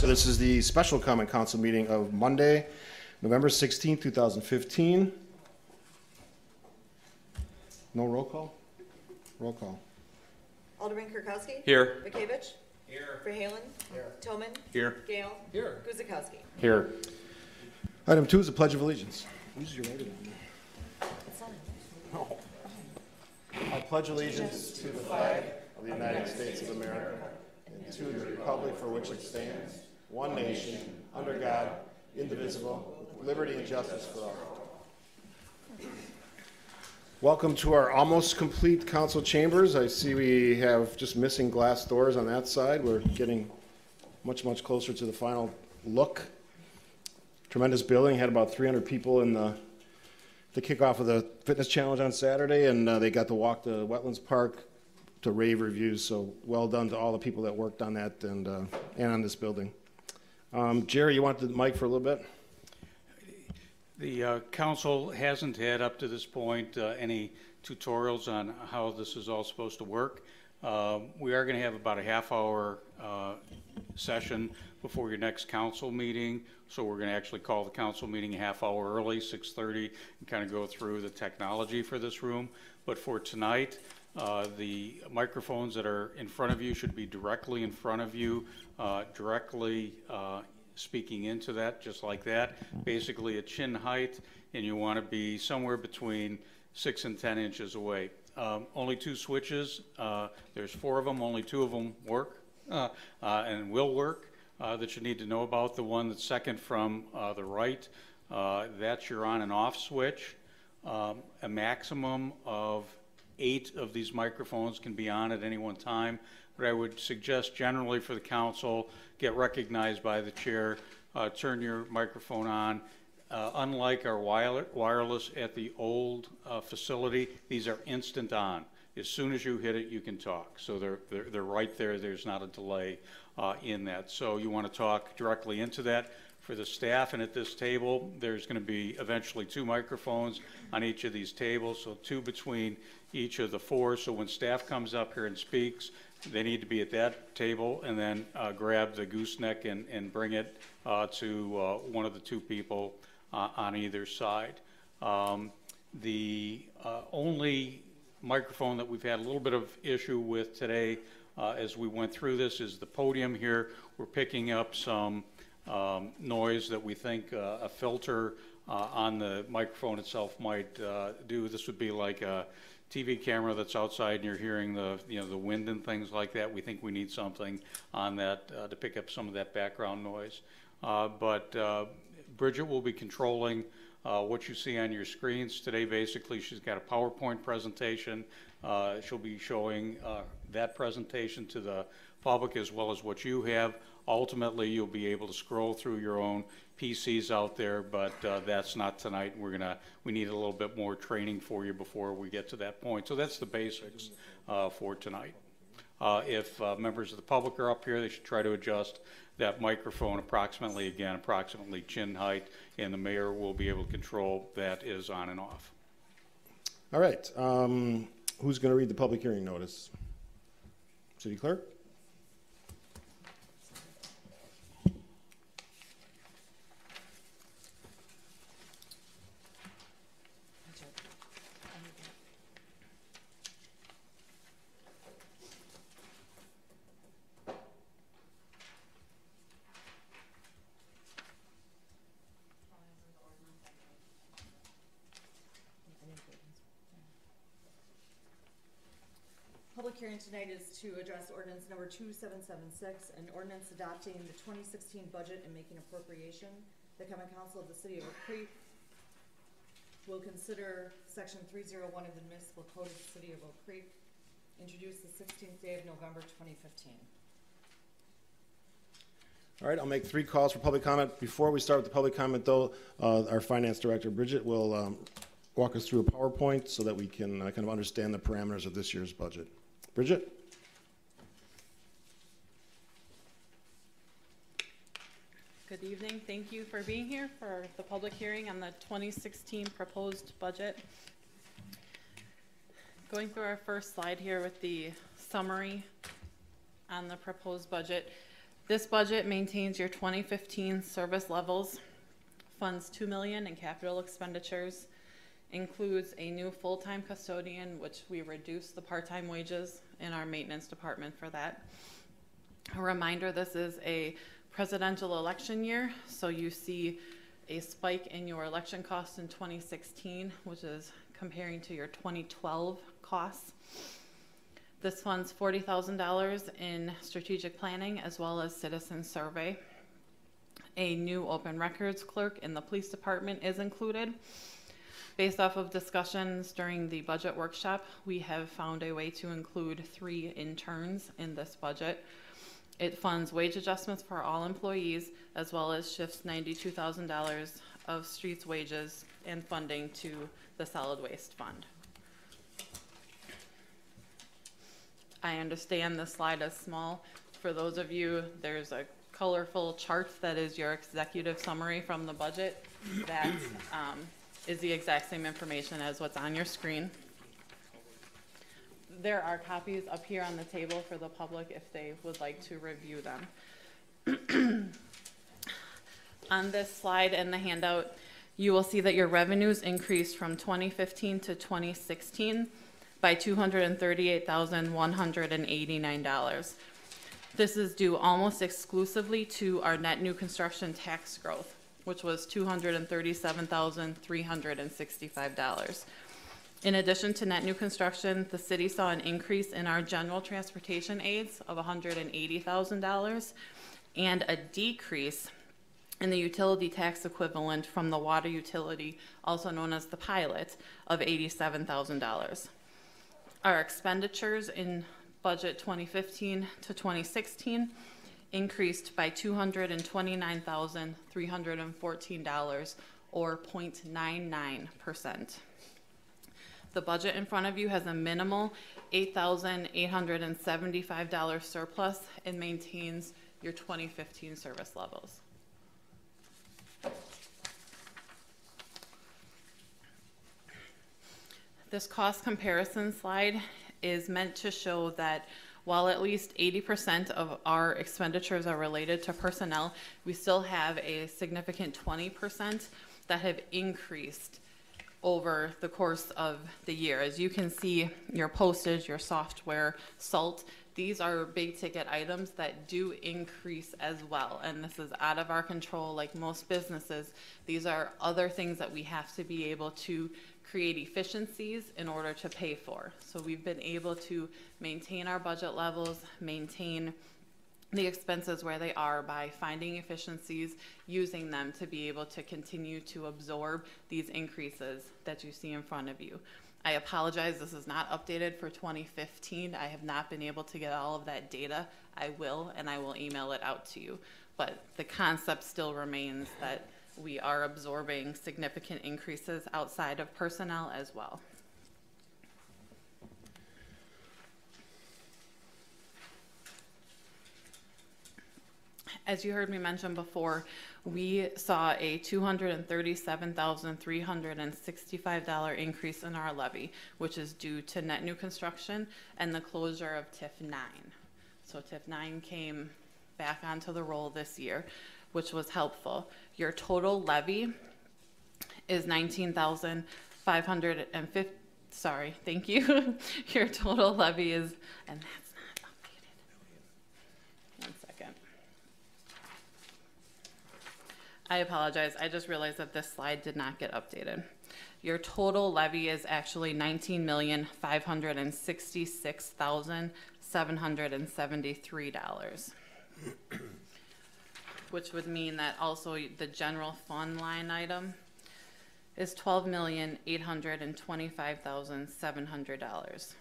So this is the special common council meeting of Monday, November 16th, 2015. No roll call? Roll call. Alderman Kirkowski. Here. Bekavich. Here. Verhalen. Here. Tillman. Here. Gale. Here. Guzekowski. Here. Item 2 is the Pledge of Allegiance. Who's your writing on? No. I pledge allegiance to the flag of the United States of America and to the republic for which it stands, one nation, under God, indivisible, with liberty and justice for all. Welcome to our almost complete council chambers. I see we have just missing glass doors on that side. We're getting much closer to the final look. Tremendous building. Had about 300 people in the kickoff of the fitness challenge on Saturday, and they got to walk the Wetlands Park to rave reviews. So well done to all the people that worked on that and on this building. Jerry, you want the mic for a little bit? The council hasn't had up to this point any tutorials on how this is all supposed to work. We are going to have about a half-hour session before your next council meeting, so we're going to actually call the council meeting a half hour early, 6:30, and kind of go through the technology for this room. But for tonight, the microphones that are in front of you should be directly in front of you, directly speaking into that, just like that. Basically at chin height, and you want to be somewhere between 6 and 10 inches away. Only 2 switches. There's 4 of them. Only 2 of them work and will work. That you need to know about. The one that's second from the right, that's your on and off switch. A maximum of 8 of these microphones can be on at any one time. But I would suggest generally for the council, get recognized by the chair, turn your microphone on. Unlike our wireless at the old facility, these are instant on. As soon as you hit it, you can talk. So they're right there. There's not a delay in that. So you want to talk directly into that. For the staff and at this table, there's going to be eventually 2 microphones on each of these tables, so 2 between each of the 4. So when staff comes up here and speaks, they need to be at that table and then grab the gooseneck and bring it to one of the 2 people on either side. The only microphone that we've had a little bit of issue with today as we went through this is the podium here. We're picking up some noise that we think a filter on the microphone itself might do. This would be like a TV camera that's outside and you're hearing the the wind and things like that. We think we need something on that to pick up some of that background noise. But Bridget will be controlling what you see on your screens today. Basically, she's got a PowerPoint presentation. She'll be showing that presentation to the public as well as what you have. Ultimately, you'll be able to scroll through your own PCs out there, but that's not tonight. We need a little bit more training for you before we get to that point. So that's the basics for tonight. If members of the public are up here, they should try to adjust that microphone approximately chin height, and the mayor will be able to control that is on and off. All right. Who's going to read the public hearing notice? City Clerk? Public hearing tonight is to address ordinance number 2776, an ordinance adopting the 2016 budget and making appropriation. The Common Council of the City of Oak Creek will consider section 301 of the Municipal Code of the City of Oak Creek, introduced the 16th day of November 2015. All right, I'll make 3 calls for public comment. Before we start with the public comment, though, our finance director, Bridget, will walk us through a PowerPoint so that we can kind of understand the parameters of this year's budget. Bridget? Good evening. Thank you for being here for the public hearing on the 2016 proposed budget. Going through our first slide here with the summary on the proposed budget. This budget maintains your 2015 service levels, funds $2 million in capital expenditures, includes a new full-time custodian, which we reduced the part-time wages in our maintenance department for that. A reminder, this is a presidential election year, so you see a spike in your election costs in 2016, which is comparing to your 2012 costs. This funds $40,000 in strategic planning as well as citizen survey. A new open records clerk in the police department is included. Based off of discussions during the budget workshop, we have found a way to include 3 interns in this budget. It funds wage adjustments for all employees, as well as shifts $92,000 of streets wages and funding to the solid waste fund. I understand this slide is small. For those of you, there's a colorful chart that is your executive summary from the budget. That is the exact same information as what's on your screen. There are copies up here on the table for the public if they would like to review them. On this slide and the handout, you will see that your revenues increased from 2015 to 2016 by $238,189. This is due almost exclusively to our net new construction tax growth, which was $237,365. In addition to net new construction, the city saw an increase in our general transportation aids of $180,000 and a decrease in the utility tax equivalent from the water utility, also known as the pilot, of $87,000. Our expenditures in budget 2015 to 2016 increased by $229,314, or 0.99%. The budget in front of you has a minimal $8,875 surplus and maintains your 2015 service levels. This cost comparison slide is meant to show that while at least 80% of our expenditures are related to personnel, we still have a significant 20% that have increased over the course of the year. As you can see, your postage, your software, salt, these are big ticket items that do increase as well. And this is out of our control, like most businesses. These are other things that we have to be able to create efficiencies in order to pay for. So we've been able to maintain our budget levels, maintain the expenses where they are by finding efficiencies, using them to be able to continue to absorb these increases that you see in front of you. I apologize, this is not updated for 2015. I have not been able to get all of that data. I will, and I will email it out to you. But the concept still remains that we are absorbing significant increases outside of personnel as well. As you heard me mention before, we saw a $237,365 increase in our levy, which is due to net new construction and the closure of TIF 9. So TIF 9 came back onto the roll this year, which was helpful. Your total levy is $19,550. Sorry, thank you. Your total levy is, and that's not updated. 1 second. I apologize. I just realized that this slide did not get updated. Your total levy is actually $19,566,773. Which would mean that also the general fund line item is $12,825,700.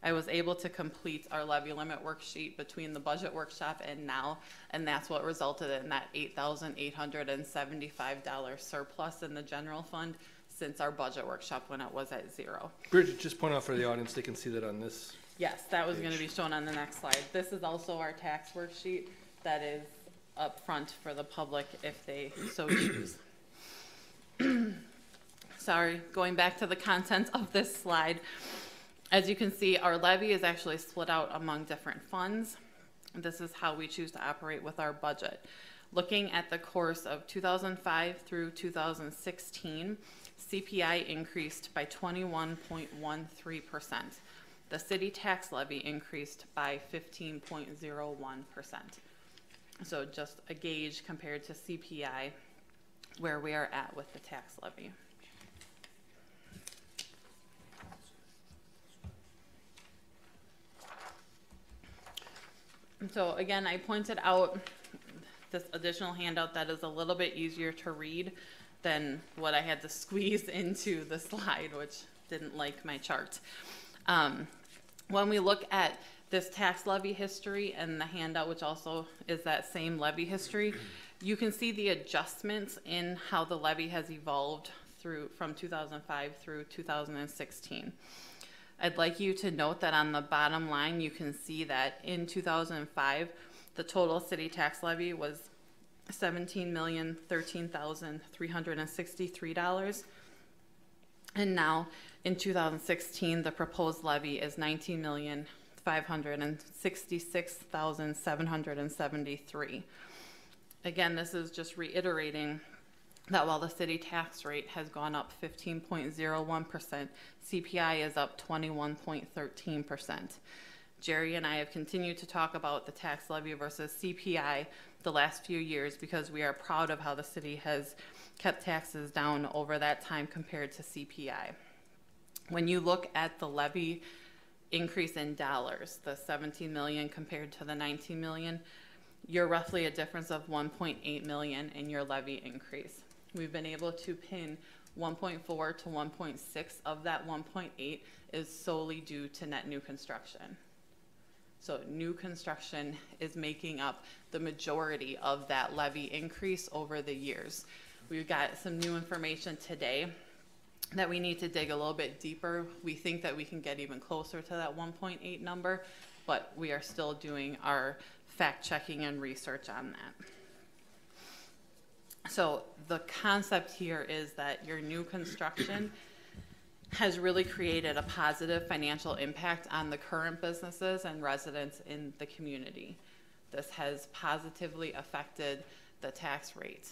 I was able to complete our levy limit worksheet between the budget workshop and now, and that's what resulted in that $8,875 surplus in the general fund since our budget workshop when it was at 0. Bridget, just point out for the audience, they can see that on this. Yes, that was going to be shown on the next slide. This is also our tax worksheet that is up front for the public if they so choose. Sorry, going back to the content of this slide. As you can see, our levy is actually split out among different funds. This is how we choose to operate with our budget. Looking at the course of 2005 through 2016, CPI increased by 21.13%. The city tax levy increased by 15.01%. So just a gauge compared to CPI, where we are at with the tax levy. And so again, I pointed out this additional handout that is a little bit easier to read than what I had to squeeze into the slide, which didn't like my chart. When we look at this tax levy history and the handout, which also is that same levy history, you can see the adjustments in how the levy has evolved from 2005 through 2016. I'd like you to note that on the bottom line, you can see that in 2005, the total city tax levy was $17,013,363. And now in 2016, the proposed levy is $19,566,773. Again, this is just reiterating that while the city tax rate has gone up 15.01%, CPI is up 21.13%. Jerry and I have continued to talk about the tax levy versus CPI the last few years because we are proud of how the city has kept taxes down over that time compared to CPI. When you look at the levy increase in dollars, the 17 million compared to the 19 million, you're roughly a difference of 1.8 million in your levy increase. We've been able to pin 1.4 to 1.6 of that 1.8 is solely due to net new construction. So new construction is making up the majority of that levy increase over the years. We've got some new information today that we need to dig a little bit deeper. We think that we can get even closer to that 1.8 number, but we are still doing our fact checking and research on that. So the concept here is that your new construction has really created a positive financial impact on the current businesses and residents in the community. This has positively affected the tax rate.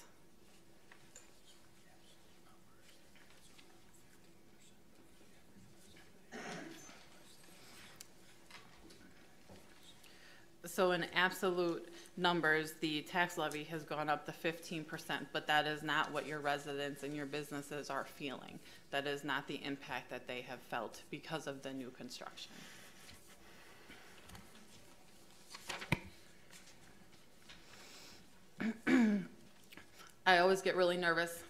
So in absolute numbers, the tax levy has gone up to 15%, but that is not what your residents and your businesses are feeling. That is not the impact that they have felt because of the new construction. I always get really nervous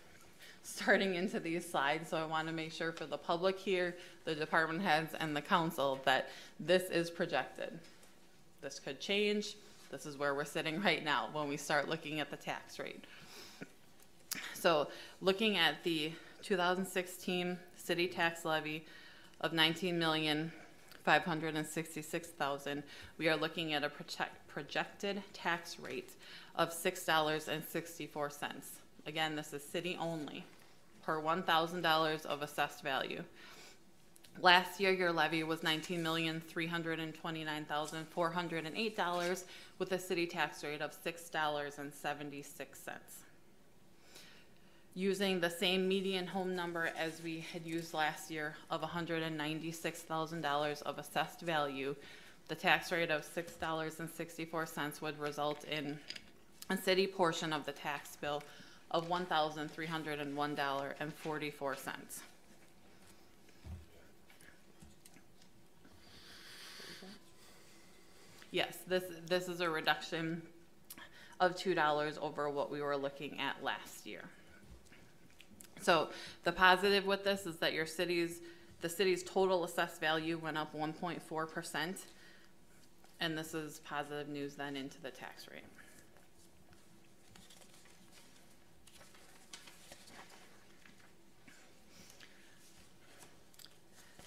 starting into these slides, so I want to make sure for the public here, the department heads, and the council that this is projected. This could change. This is where we're sitting right now when we start looking at the tax rate. So looking at the 2016 city tax levy of $19,566,000, we are looking at a projected tax rate of $6.64. Again, this is city only per $1,000 of assessed value. Last year, your levy was $19,329,408 with a city tax rate of $6.76. Using the same median home number as we had used last year of $196,000 of assessed value, the tax rate of $6.64 would result in a city portion of the tax bill of $1,301.44. Yes, this is a reduction of $2 over what we were looking at last year. So the positive with this is that the city's total assessed value went up 1.4%, and this is positive news then into the tax rate.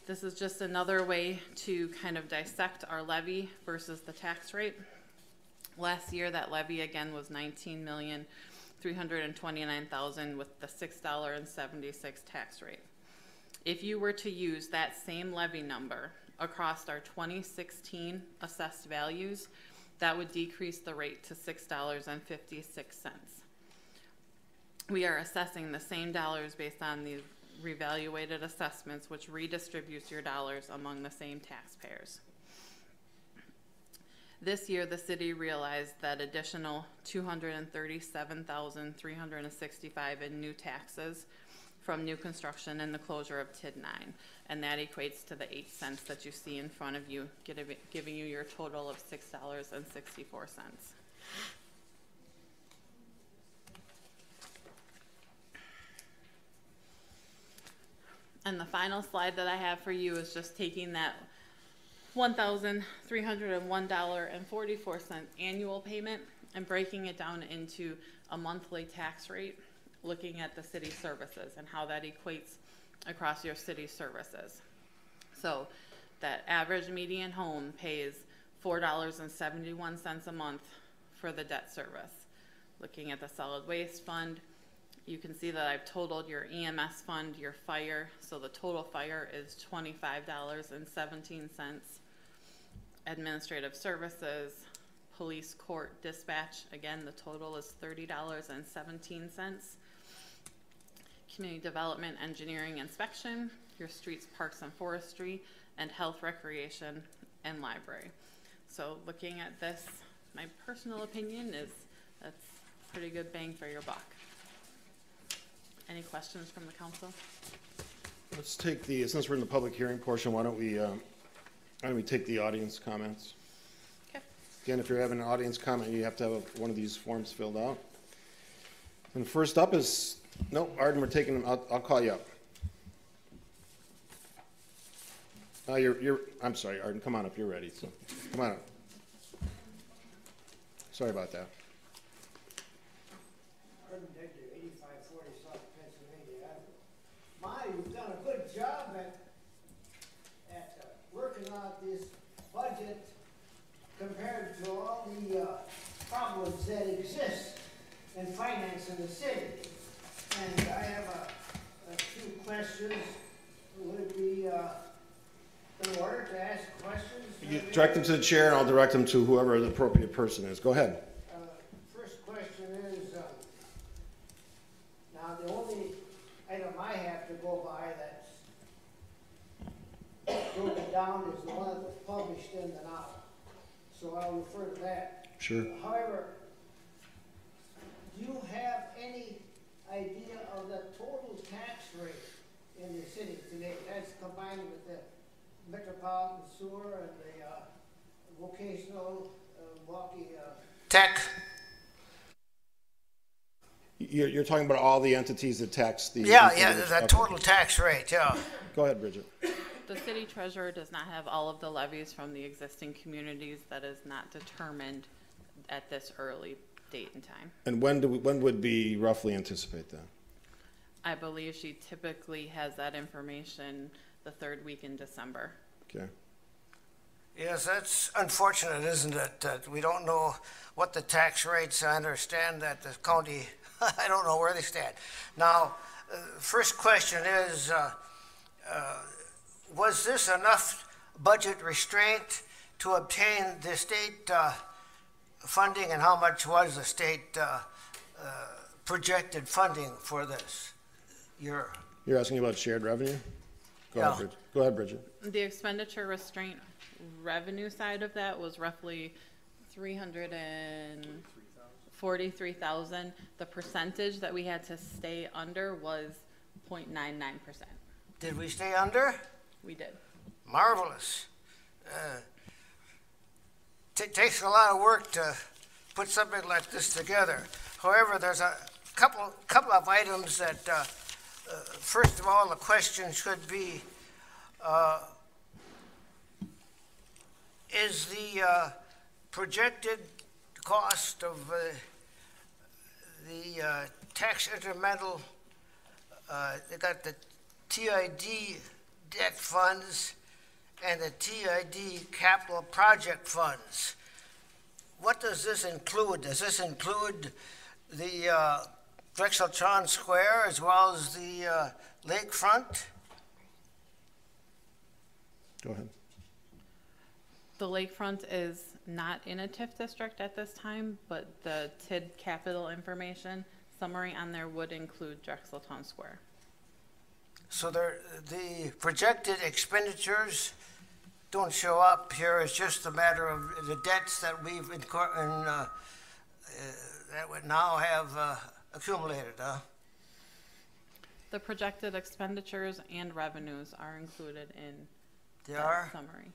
This is just another way to kind of dissect our levy versus the tax rate. Last year, that levy again was $19,329,000 with the $6.76 tax rate. If you were to use that same levy number across our 2016 assessed values, That would decrease the rate to $6.56. We are assessing the same dollars based on the revaluated assessments, which redistributes your dollars among the same taxpayers. This year, the city realized that additional $237,365 in new taxes from new construction and the closure of TID 9. And that equates to the 8 cents that you see in front of you, giving you your total of $6.64. And the final slide that I have for you is just taking that $1,301.44 annual payment and breaking it down into a monthly tax rate, looking at the city services and how that equates across your city services. So that average median home pays $4.71 a month for the debt service. Looking at the solid waste fund, you can see that I've totaled your EMS fund, your fire. So the total fire is $25.17. Administrative services, police, court, dispatch, again, the total is $30.17. Community development, engineering, inspection, your streets, parks, and forestry, and health, recreation, and library. So looking at this, my personal opinion is that's pretty good bang for your buck. Any questions from the council? Let's take the, since we're in the public hearing portion, why don't we take the audience comments? Okay. Again, if you're having an audience comment, you have to have one of these forms filled out. And first up is, no, Arden, we're taking, I'll call you up. I'm sorry, Arden, come on up, you're ready, so, come on up. Sorry about that. Arden Digger, 8540 South Pennsylvania Avenue. My, you've done a good job at working out this budget compared to all the problems that exist in financing the city. And I have a few questions. Would it be in order to ask questions? You direct them to the chair, and I'll direct them to whoever the appropriate person is. Go ahead. First question is, now the only item I have to go by that's broken down is the one that was published in the Now. So I'll refer to that. Sure. However, do you have any idea of the total tax rate in the city today? That's combined with the metropolitan sewer and the vocational walkie tech. You're talking about all the entities that tax the... Yeah, the total tax rate, yeah. Go ahead, Bridget. The city treasurer does not have all of the levies from the existing communities. That is not determined at this early date and time. And when would we roughly anticipate that? I believe she typically has that information the third week in December. Okay. Yes, that's unfortunate, isn't it? That we don't know what the tax rates. I understand that the county, I don't know where they stand. Now, first question is, was this enough budget restraint to obtain the state funding, and how much was the state projected funding for this year? You're asking about shared revenue? Go ahead, Bridget. Go ahead, Bridget. The expenditure restraint revenue side of that was roughly $343,000. The percentage that we had to stay under was 0.99%. Did we stay under? We did. Marvelous. Takes a lot of work to put something like this together. However, there's a couple of items that, first of all, the question should be, is the projected cost of the tax incremental, they got the TID debt funds and the TID capital project funds. What does this include? Does this include the Drexel-Tron Square as well as the lakefront? Go ahead. The lakefront is not in a TIF district at this time, but the TID capital information summary on there would include Drexel Town Square. So the projected expenditures don't show up here. It's just a matter of the debts that we've that we now have accumulated, huh? The projected expenditures and revenues are included in They that are? summary.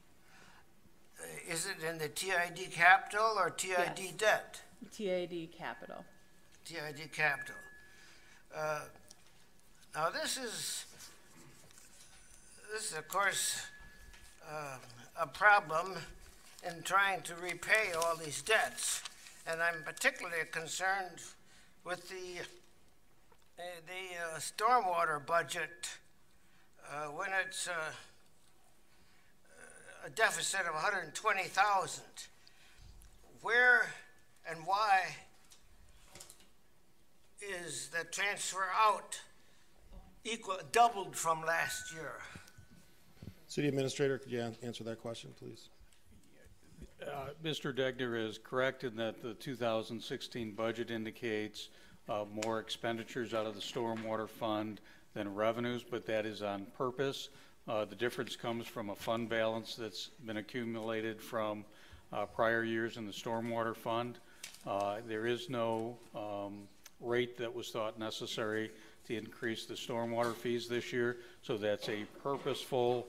Is it in the TID capital or TID Yes. debt? TAD capital. TID capital. Now this is of course a problem in trying to repay all these debts, and I'm particularly concerned with the stormwater budget when it's a deficit of 120,000. Where and why is the transfer out doubled from last year? City Administrator, could you answer that question, please? Mr. Degner is correct in that the 2016 budget indicates more expenditures out of the stormwater fund than revenues, but that is on purpose. The difference comes from a fund balance that's been accumulated from prior years in the stormwater fund. There is no rate that was thought necessary to increase the stormwater fees this year, so that's a purposeful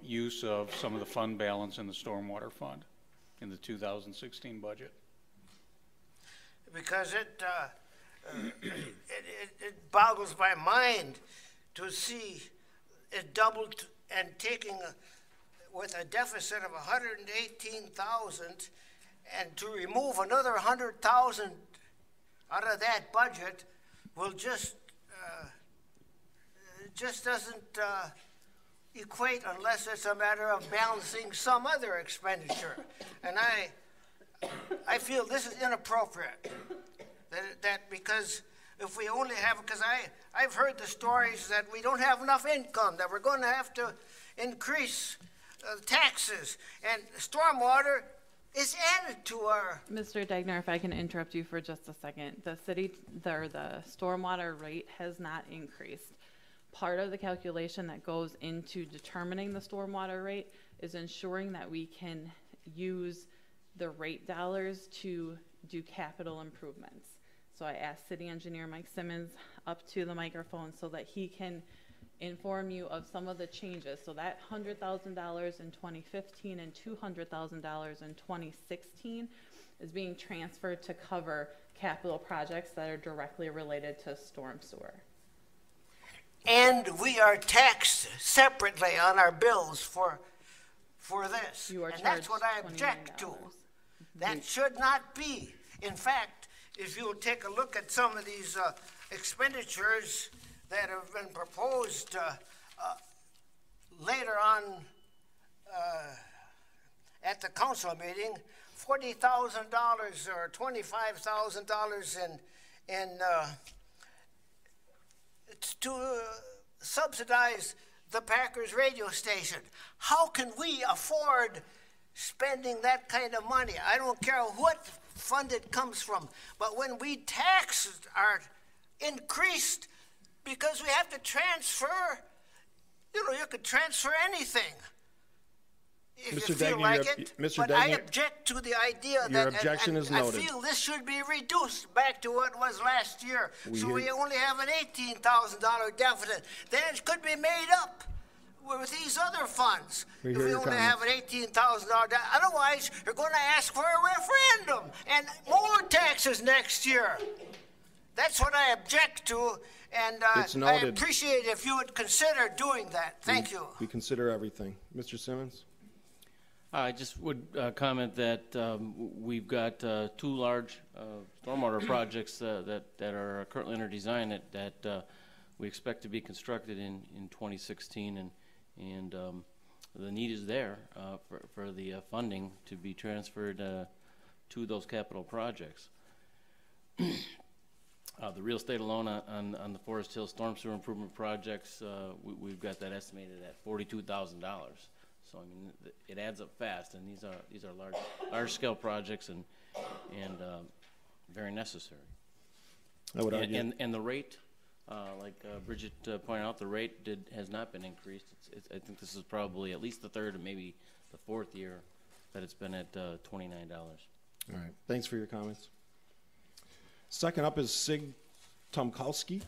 use of some of the fund balance in the stormwater fund in the 2016 budget. Because it boggles my mind to see it doubled and taking with a deficit of 118,000 and to remove another 100,000 out of that budget will just doesn't equate unless it's a matter of balancing some other expenditure. And I feel this is inappropriate. That because if we only have, because I've heard the stories that we don't have enough income, that we're going to have to increase taxes, and stormwater is added to our. Mr. Degner, if I can interrupt you for just a second. The stormwater rate has not increased. Part of the calculation that goes into determining the stormwater rate is ensuring that we can use the rate dollars to do capital improvements. So I asked City Engineer Mike Simmons up to the microphone so that he can inform you of some of the changes. So that $100,000 in 2015 and $200,000 in 2016 is being transferred to cover capital projects that are directly related to storm sewer. And we are taxed separately on our bills for this. You are and that's what I charged object to. $29. That should not be. In fact, if you'll take a look at some of these expenditures that have been proposed later on at the council meeting, $40,000 or $25,000 in to subsidize the Packers radio station. How can we afford spending that kind of money? I don't care what fund it comes from, but when we taxes are increased because we have to transfer, you could transfer anything if you feel like it. But I object to the idea that your objection is noted. I feel this should be reduced back to what it was last year. So we only have an $18,000 deficit. Then it could be made up with these other funds. If we only have an $18,000 otherwise, you're going to ask for a referendum and more taxes next year. That's what I object to, and I appreciate if you would consider doing that. Thank you. We consider everything. Mr. Simmons? I just would comment that we've got two large stormwater projects that are currently under design that we expect to be constructed in 2016, and the need is there for the funding to be transferred to those capital projects. The real estate alone on the Forest Hill storm sewer improvement projects, we've got that estimated at $42,000. So I mean, it adds up fast, and these are large scale projects and very necessary. I would argue. And the rate, like Bridget pointed out, the rate has not been increased. I think this is probably at least the third and maybe the fourth year that it's been at $29. All right, thanks for your comments. Second up is Sig Tomkowski.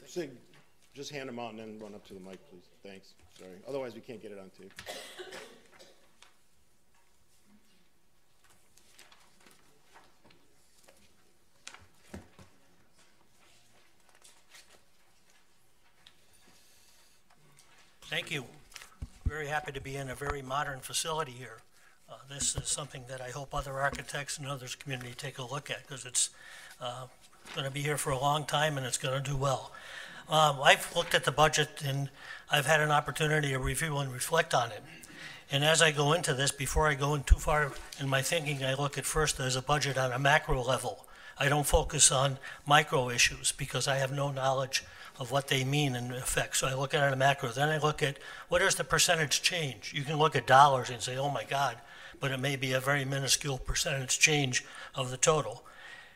Sig, just hand them out and then run up to the mic, please. Thanks. Sorry. Otherwise, we can't get it on tape. Thank you. Very happy to be in a very modern facility here. This is something that I hope other architects and others community take a look at, because it's going to be here for a long time and it's going to do well. I've looked at the budget and I've had an opportunity to review and reflect on it. And as I go into this, before I go in too far in my thinking, I look at first as a budget on a macro level. I don't focus on micro issues because I have no knowledge of what they mean in effect. So I look at it on a macro. Then I look at what is the percentage change. You can look at dollars and say, oh my God, but it may be a very minuscule percentage change of the total.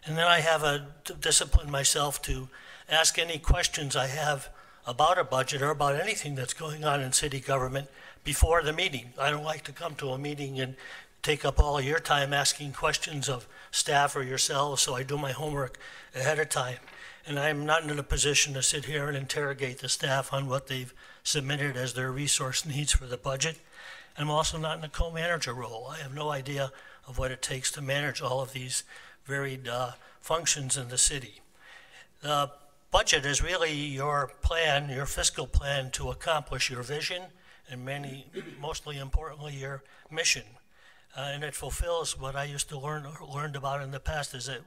And then I have to discipline myself to ask any questions I have about a budget or about anything that's going on in city government before the meeting. I don't like to come to a meeting and take up all of your time asking questions of staff or yourselves, so I do my homework ahead of time. And I'm not in a position to sit here and interrogate the staff on what they've submitted as their resource needs for the budget. I'm also not in a co-manager role. I have no idea of what it takes to manage all of these varied functions in the city. The budget is really your plan, your fiscal plan to accomplish your vision and mostly importantly, your mission. And it fulfills what I used to learned about in the past, is that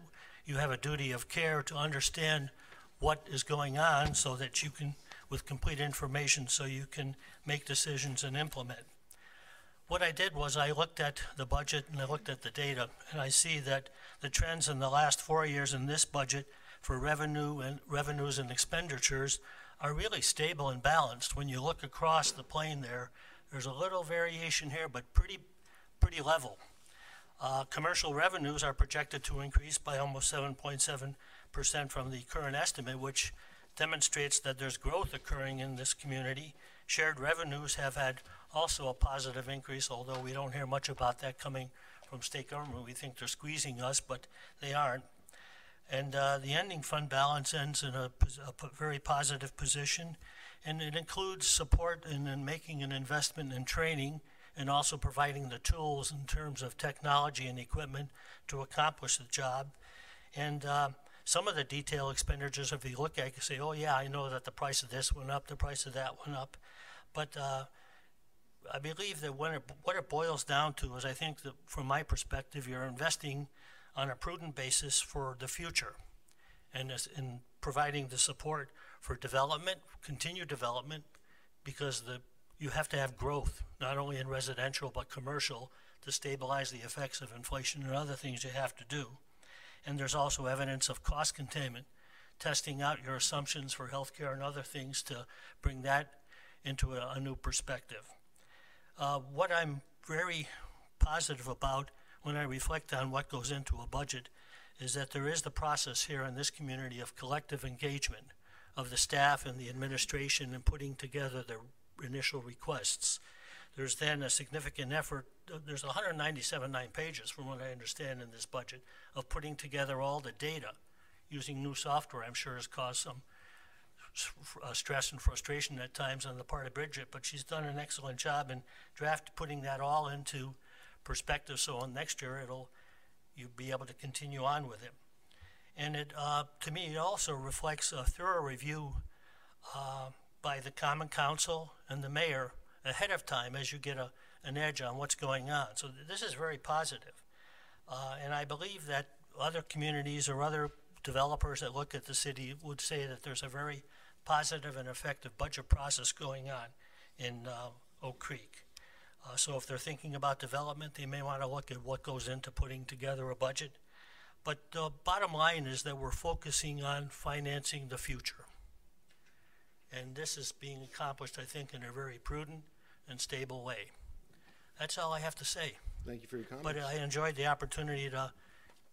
you have a duty of care to understand what is going on so that you can, with complete information, so you can make decisions and implement. What I did was I looked at the budget and I looked at the data, and I see that the trends in the last 4 years in this budget for revenues and expenditures are really stable and balanced. When you look across the plane there's a little variation here, but pretty level. Commercial revenues are projected to increase by almost 7.7% from the current estimate, which demonstrates that there's growth occurring in this community. Shared revenues have had also a positive increase, although we don't hear much about that coming from state government. We think they're squeezing us, but they aren't. And the ending fund balance ends in a very positive position, and it includes support in making an investment in training and also providing the tools in terms of technology and equipment to accomplish the job. And some of the detail expenditures, if you look at it, you say, oh yeah, I know that the price of this went up, the price of that went up. But I believe that what it boils down to is, I think that from my perspective, you're investing on a prudent basis for the future, and in providing the support for development, continued development, because you have to have growth, not only in residential but commercial, to stabilize the effects of inflation and other things you have to do. And there's also evidence of cost containment, testing out your assumptions for healthcare and other things to bring that into a new perspective. What I'm very positive about when I reflect on what goes into a budget is that there is the process here in this community of collective engagement of the staff and the administration in putting together their initial requests. There's then a significant effort. There's 197 pages, from what I understand, in this budget, of putting together all the data using new software. I'm sure has caused some stress and frustration at times on the part of Bridget, but she's done an excellent job in putting that all into perspective, so next year you'll be able to continue on with it. And it, to me, it also reflects a thorough review by the Common Council and the mayor ahead of time as you get an edge on what's going on. So this is very positive. And I believe that other communities or other developers that look at the city would say that there's a very positive and effective budget process going on in Oak Creek. So if they're thinking about development, they may want to look at what goes into putting together a budget. But the bottom line is that we're focusing on financing the future. And this is being accomplished, I think, in a very prudent and stable way. That's all I have to say. Thank you for your comments. But I enjoyed the opportunity to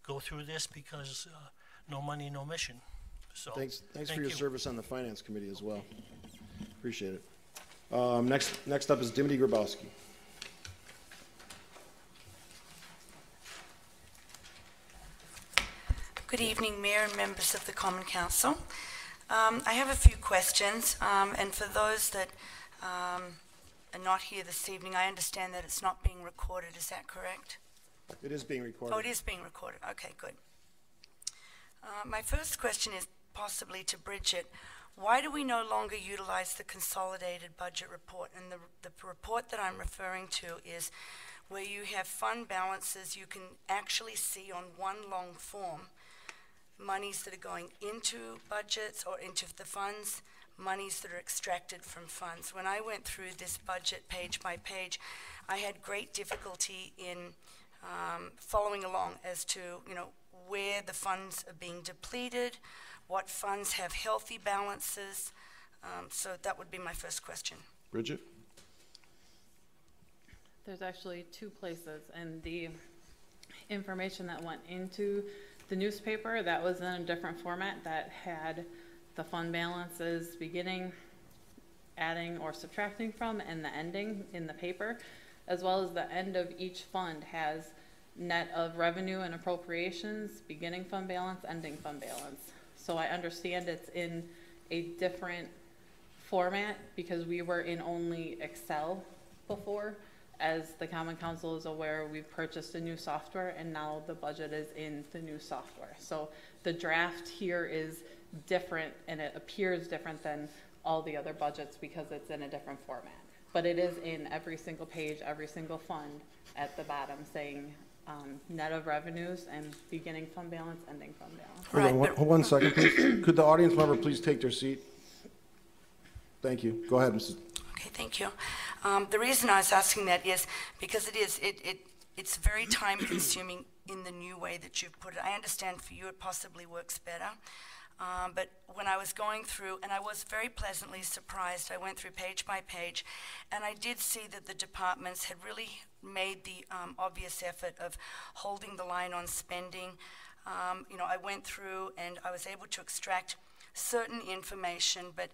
go through this because no money, no mission. So Thanks thank for your you. service on the Finance Committee as well. Appreciate it. Next up is Dimity Grabowski. Good evening, Mayor and members of the Common Council. I have a few questions, and for those that are not here this evening, I understand that it's not being recorded. Is that correct? It is being recorded. Oh, it is being recorded. Okay, good. My first question is possibly to Bridget. Why do we no longer utilize the consolidated budget report? And the report that I'm referring to is where you have fund balances you can actually see on one long form, monies that are going into budgets or into the funds, monies that are extracted from funds. When I went through this budget page by page, I had great difficulty in following along as to, where the funds are being depleted, what funds have healthy balances. So that would be my first question. Bridget? There's actually two places, and the information that went into the newspaper, that was in a different format that had the fund balances beginning, adding or subtracting from, and the ending in the paper, as well as the end of each fund has net of revenue and appropriations, beginning fund balance, ending fund balance. So I understand it's in a different format because we were in only Excel before. As the Common Council is aware, we've purchased a new software and now the budget is in the new software. So the draft here is different and it appears different than all the other budgets because it's in a different format. But it is in every single page, every single fund at the bottom saying net of revenues and beginning fund balance, ending fund balance. Hold on 1 second, please. Could the audience member please take their seat? Thank you. Go ahead, Mrs. Okay, thank you. The reason I was asking that is because it's very time consuming in the new way that you've put it. I understand for you it possibly works better. But when I was going through, and I was very pleasantly surprised, I went through page by page, and I did see that the departments had really made the obvious effort of holding the line on spending. I went through and I was able to extract certain information, but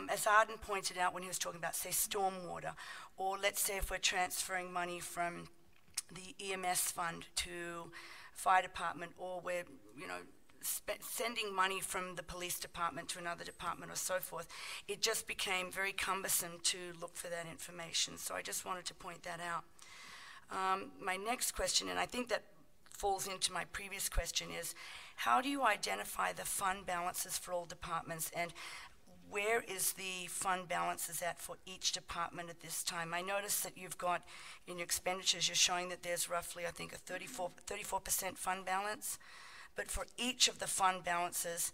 as Arden pointed out when he was talking about, say, stormwater, or let's say if we're transferring money from the EMS fund to fire department, or we're, sending money from the police department to another department or so forth, it just became very cumbersome to look for that information. So I just wanted to point that out. My next question, and I think that falls into my previous question, is how do you identify the fund balances for all departments, and where is the fund balances at for each department at this time? I noticed that you've got, in your expenditures, you're showing that there's roughly, I think, a 34% fund balance. But for each of the fund balances,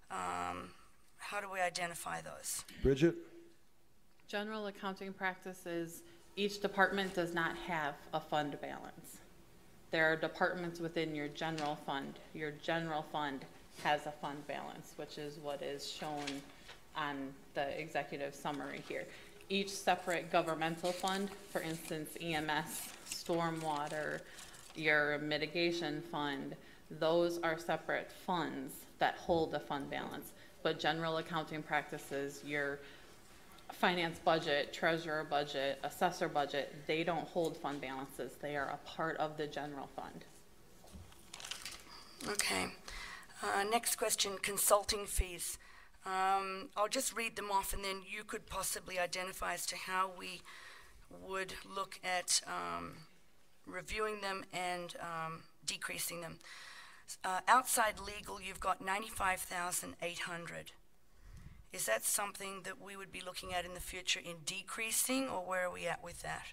how do we identify those? Bridget? General accounting practices, each department does not have a fund balance. There are departments within your general fund. Your general fund has a fund balance, which is what is shown on the executive summary here. Each separate governmental fund, for instance, EMS, stormwater, your mitigation fund, those are separate funds that hold a fund balance. But general accounting practices, your finance budget, treasurer budget, assessor budget, they don't hold fund balances. They are a part of the general fund. Okay. Next question, consulting fees. I'll just read them off and then you could possibly identify as to how we would look at reviewing them and decreasing them. Outside legal, you've got $95,800. Is that something that we would be looking at in the future in decreasing, or where are we at with that?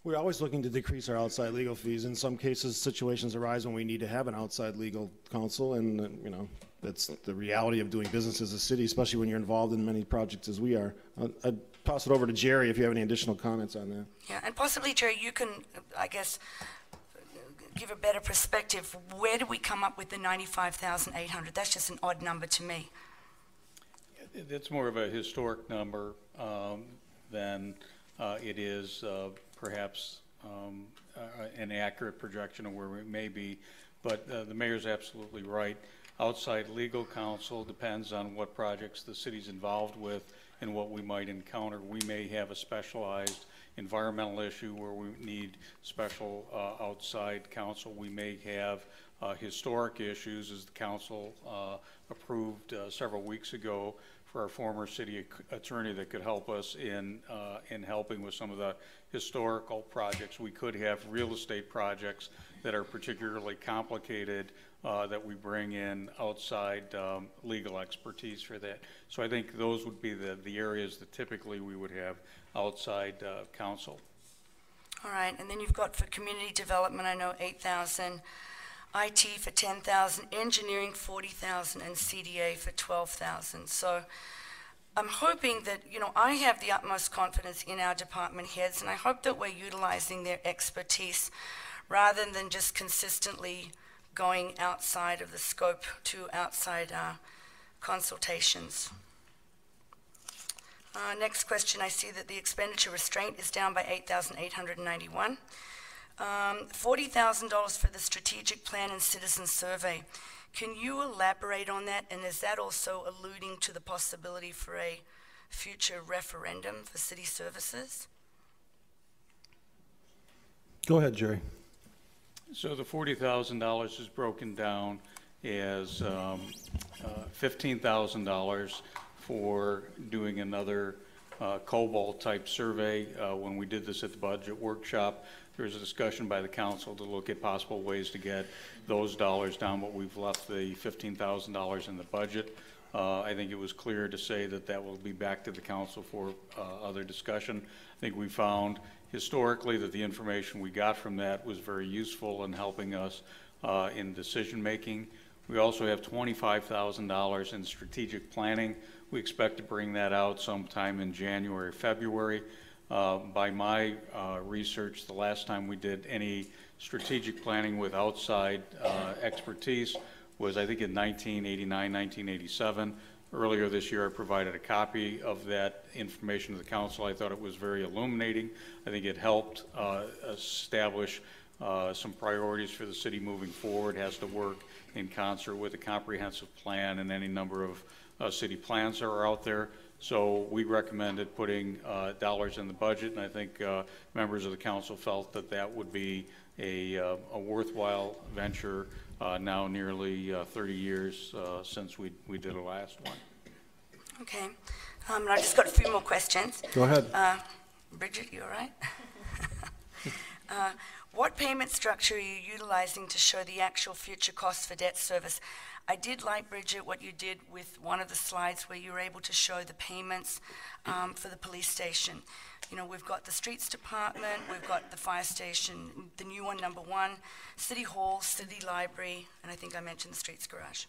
We're always looking to decrease our outside legal fees. In some cases, situations arise when we need to have an outside legal counsel, and that's the reality of doing business as a city, especially when you're involved in many projects as we are. I'd toss it over to Jerry if you have any additional comments on that. Yeah, and possibly, Jerry, you can, I guess, give a better perspective. Where do we come up with the 95,800? That's just an odd number to me. It's more of a historic number than it is perhaps an accurate projection of where we may be. But the mayor's absolutely right. Outside legal counsel depends on what projects the city's involved with and what we might encounter. We may have a specialized environmental issue where we need special outside counsel. We may have historic issues, as the council approved several weeks ago for our former city attorney that could help us in helping with some of the historical projects. We could have real estate projects that are particularly complicated that we bring in outside legal expertise for that. So I think those would be the areas that typically we would have outside counsel. All right, and then you've got for community development, I know 8,000, IT for 10,000, engineering 40,000, and CDA for 12,000. So I'm hoping that, you know, I have the utmost confidence in our department heads, and I hope that we're utilizing their expertise rather than just consistently going outside of the scope to outside consultations. Next question, I see that the expenditure restraint is down by 8,891. $40,000 for the strategic plan and citizen survey. Can you elaborate on that? And is that also alluding to the possibility for a future referendum for city services? Go ahead, Jerry. So the $40,000 is broken down as $15,000 for doing another COBOL type survey. When we did this at the budget workshop, there was a discussion by the council to look at possible ways to get those dollars down, but we've left the $15,000 in the budget. I think it was clear to say that that will be back to the council for other discussion. I think we found historically that the information we got from that was very useful in helping us in decision making. We also have $25,000 in strategic planning. We expect to bring that out sometime in January, February. By my research, the last time we did any strategic planning with outside expertise was, I think, in 1989, 1987. Earlier this year, I provided a copy of that information to the council. I thought it was very illuminating. I think it helped establish some priorities for the city moving forward. It has to work in concert with a comprehensive plan and any number of city plans that are out there. So we recommended putting dollars in the budget, and I think members of the council felt that that would be a worthwhile venture now nearly 30 years since we did the last one. Okay, and I just got a few more questions. Go ahead. Bridget, you all right? What payment structure are you utilizing to show the actual future costs for debt service? I did like, Bridget, what you did with one of the slides where you were able to show the payments for the police station. You know, we've got the streets department, we've got the fire station, the new one, number 1, city hall, city library, and I think I mentioned the streets garage.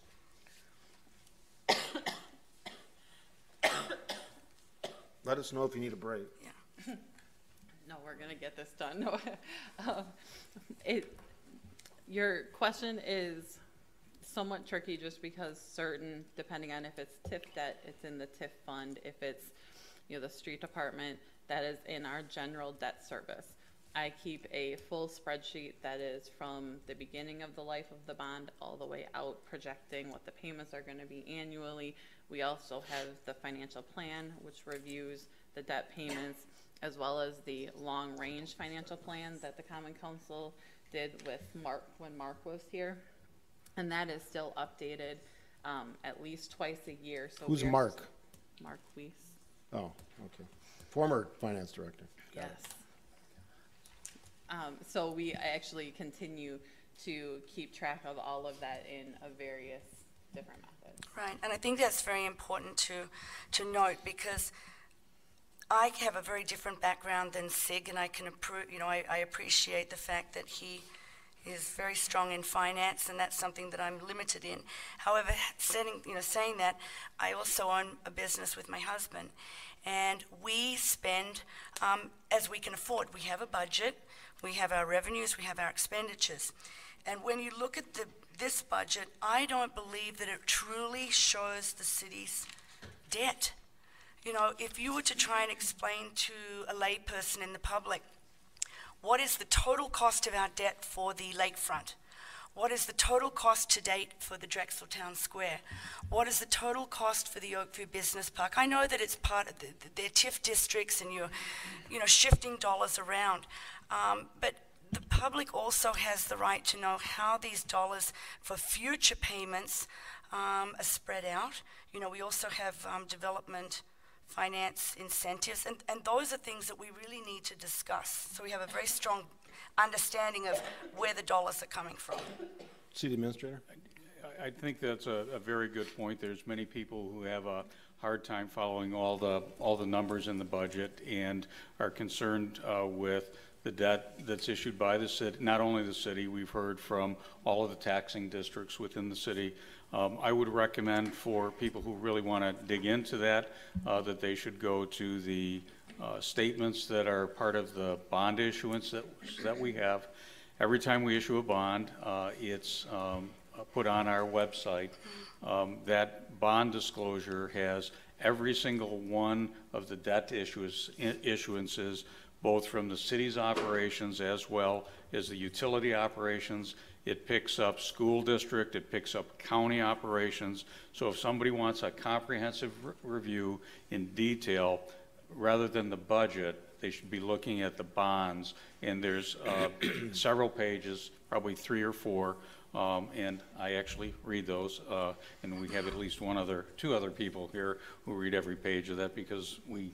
Let us know if you need a break. Yeah. No, we're gonna get this done. No, your question is somewhat tricky just because certain, depending on if it's TIF debt, it's in the TIF fund. If it's, you know, the street department, that is in our general debt service. I keep a full spreadsheet that is from the beginning of the life of the bond all the way out, projecting what the payments are going to be annually. We also have the financial plan, which reviews the debt payments, as well as the long-range financial plan that the Common Council did with Mark when Mark was here. And that is still updated at least twice a year. So Who's Mark? Mark Weiss. Oh, okay. Former finance director. Got Yes. So we actually continue to keep track of all of that in a various different methods. Right, and I think that's very important to note because I have a very different background than Sig, and I can I appreciate the fact that he is very strong in finance, and that's something that I'm limited in. However, saying that, I also own a business with my husband, And we spend as we can afford. We have a budget, we have our revenues, we have our expenditures. And when you look at this budget, I don't believe that it truly shows the city's debt. You know, if you were to try and explain to a layperson in the public, what is the total cost of our debt for the lakefront? What is the total cost to date for the Drexel Town Square? What is the total cost for the Oakview Business Park? I know that it's part of their TIF districts and you're, shifting dollars around. But the public also has the right to know how these dollars for future payments are spread out. We also have development finance incentives, and those are things that we really need to discuss. So we have a very strong understanding of where the dollars are coming from. City Administrator? I think that's a very good point. There's many people who have a hard time following all the numbers in the budget and are concerned with the debt that's issued by the city, not only the city. We've heard from all of the taxing districts within the city. I would recommend for people who really want to dig into that, that they should go to the statements that are part of the bond issuance that we have. Every time we issue a bond, it's put on our website. That bond disclosure has every single one of the debt issuances, both from the city's operations as well as the utility operations. It picks up school district, it picks up county operations. So if somebody wants a comprehensive review in detail, rather than the budget, they should be looking at the bonds. And there's several pages, probably 3 or 4, and I actually read those. And we have at least 2 other people here who read every page of that because we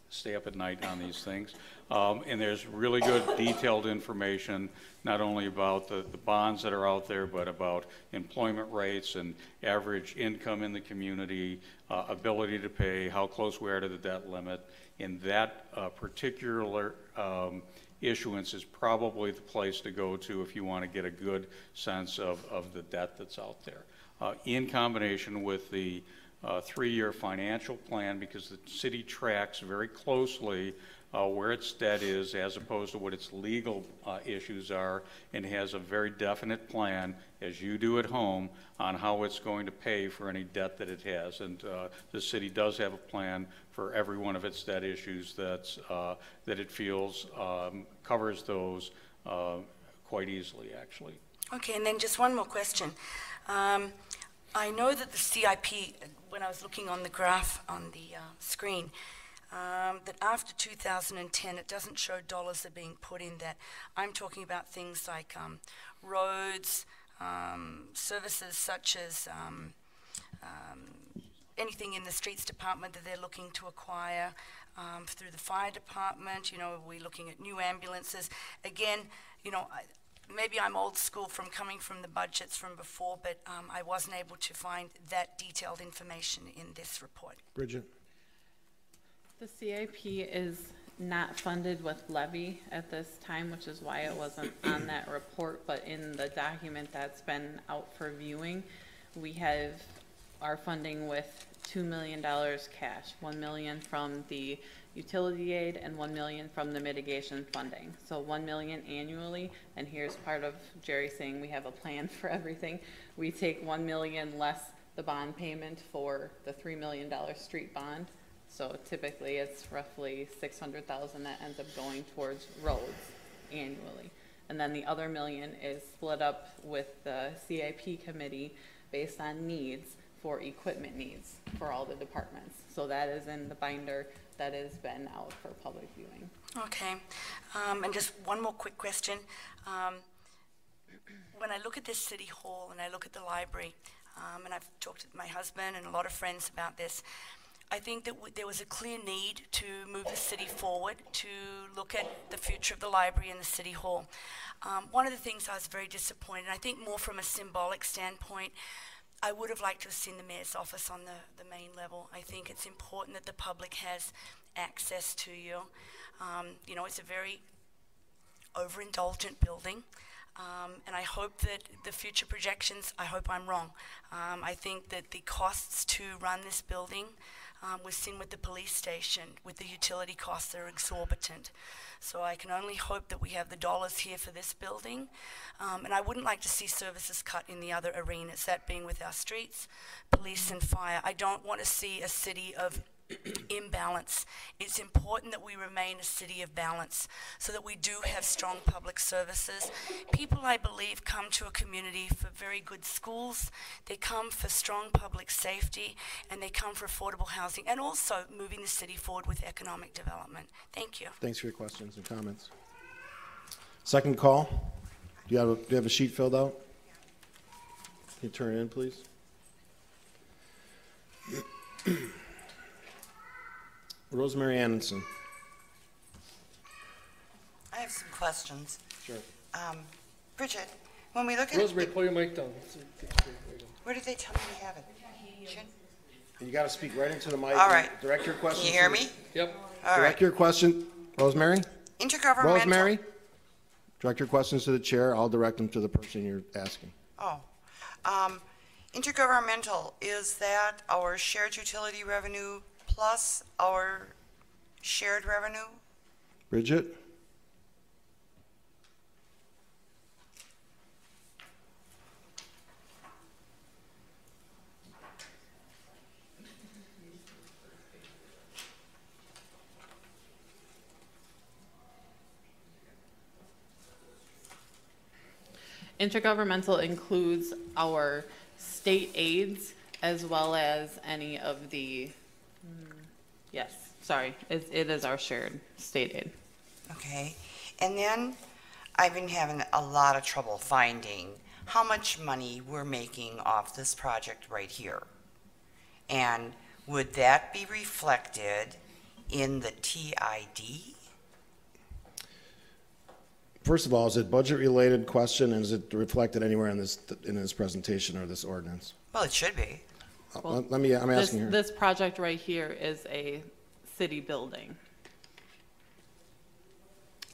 stay up at night on these things. And there's really good detailed information, not only about the bonds that are out there, but about employment rates and average income in the community, ability to pay, how close we are to the debt limit. And that particular issuance is probably the place to go to if you want to get a good sense of the debt that's out there. In combination with the 3-year financial plan, because the city tracks very closely where its debt is as opposed to what its legal issues are, and has a very definite plan, as you do at home, on how it's going to pay for any debt that it has. And the city does have a plan for every one of its debt issues that it feels covers those quite easily, actually. Okay, and then just one more question. I know that the CIP, when I was looking on the graph on the screen, that after 2010, it doesn't show dollars are being put in that. I'm talking about things like roads, services such as anything in the streets department that they're looking to acquire, through the fire department. We're looking at new ambulances. Again, maybe I'm old school from coming from the budgets from before, but I wasn't able to find that detailed information in this report. Bridget? The CIP is not funded with levy at this time, which is why it wasn't on that report, but in the document that's been out for viewing, we have our funding with $2 million cash, $1 million from the utility aid and $1 million from the mitigation funding. So $1 million annually, and here's part of Jerry saying we have a plan for everything. We take $1 million less the bond payment for the $3 million street bond. So typically it's roughly $600,000 that ends up going towards roads annually. And then the other $1 million is split up with the CIP committee based on needs for equipment needs for all the departments. So that is in the binder that has been out for public viewing. Okay, and just one more quick question. When I look at this city hall and I look at the library, and I've talked to my husband and a lot of friends about this, I think that there was a clear need to move the city forward, to look at the future of the library and the city hall. One of the things I was very disappointed, I think more from a symbolic standpoint, I would have liked to have seen the mayor's office on the main level. I think it's important that the public has access to you. It's a very overindulgent building. And I hope that the future projections, I hope I'm wrong. I think that the costs to run this building We've seen with the police station, with the utility costs that are exorbitant. So I can only hope that we have the dollars here for this building. And I wouldn't like to see services cut in the other arenas, that being with our streets, police and fire. I don't want to see a city of imbalance. It's important that we remain a city of balance so that we do have strong public services. People, I believe, come to a community for very good schools, they come for strong public safety, and they come for affordable housing, and also moving the city forward with economic development. Thank you. Thanks for your questions and comments. Second call. Do you have a sheet filled out? Can you turn it in, please? Rosemary Anderson. I have some questions. Sure. Bridget, when we look at Rosemary, pull your mic down. where did they tell me to have it? You got to speak right into the mic. All right. Direct your question. Can you hear me? Yep. All Direct right. your question. Rosemary? Intergovernmental. Rosemary? Direct your questions to the chair. I'll direct them to the person you're asking. Oh. Intergovernmental, is that our shared utility revenue plus our shared revenue? Bridget? Intergovernmental includes our state aids as well as any of the, yes, sorry, it is our shared state aid. Okay. And then I've been having a lot of trouble finding how much money we're making off this project right here. And would that be reflected in the TID? First of all, is it budget-related question, and is it reflected anywhere in this presentation or this ordinance? Well, it should be. Well, I'm asking her. This project right here is a city building.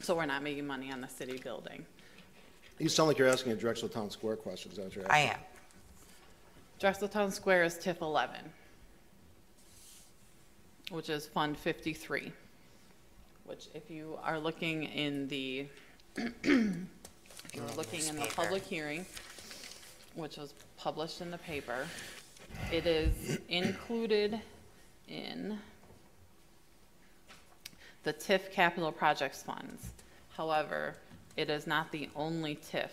So we're not making money on the city building. You sound like you're asking a Drexel Town Square question. Is that what you're asking? I am. Drexel Town Square is TIF 11, which is Fund 53, which if you are looking in the if you were looking in the public hearing, which was published in the paper, it is included in the TIF capital projects funds. However, it is not the only TIF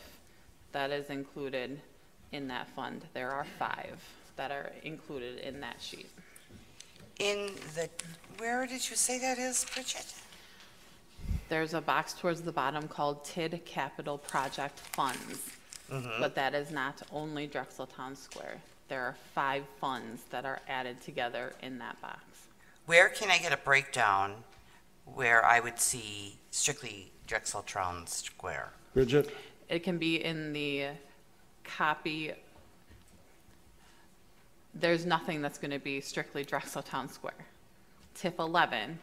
that is included in that fund. There are 5 that are included in that sheet. In the, where did you say that is, Bridget? There's a box towards the bottom called TID Capital Project Funds, but that is not only Drexel Town Square. There are 5 funds that are added together in that box. Where can I get a breakdown where I would see strictly Drexel Town Square? Bridget? It can be in the copy. There's nothing that's going to be strictly Drexel Town Square. TIF 11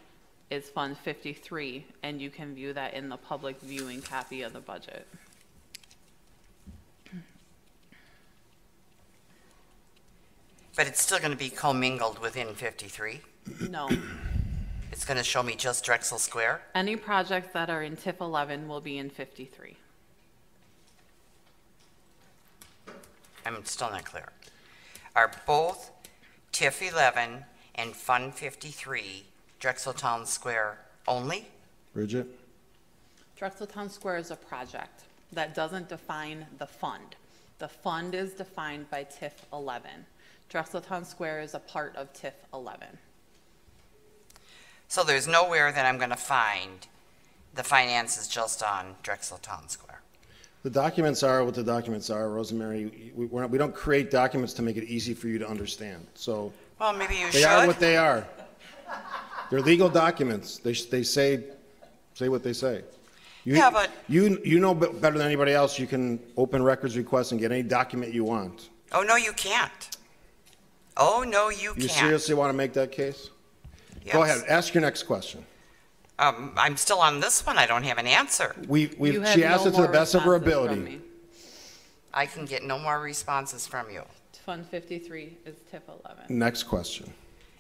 is Fund 53, and you can view that in the public viewing copy of the budget. But it's still going to be commingled within 53? No. It's going to show me just Drexel Square? Any projects that are in TIF 11 will be in 53. I'm still not clear. Are both TIF 11 and Fund 53 Drexel Town Square only? Bridget? Drexel Town Square is a project that doesn't define the fund. The fund is defined by TIF 11. Drexel Town Square is a part of TIF 11. So there's nowhere that I'm going to find the finances just on Drexel Town Square? The documents are what the documents are, Rosemary. We don't create documents to make it easy for you to understand. So Well, maybe you they should. are what they are. They're legal documents. They say what they say. Yeah, but- You know better than anybody else. You can open records requests and get any document you want. Oh, no, you can't. Oh, no, you can't. You seriously want to make that case? Yes. Go ahead. Ask your next question. I'm still on this one. I don't have an answer. You have She asked no it to the more best of her responses from ability. me. I can get no more responses from you. Fund 53 is TIF 11. Next question.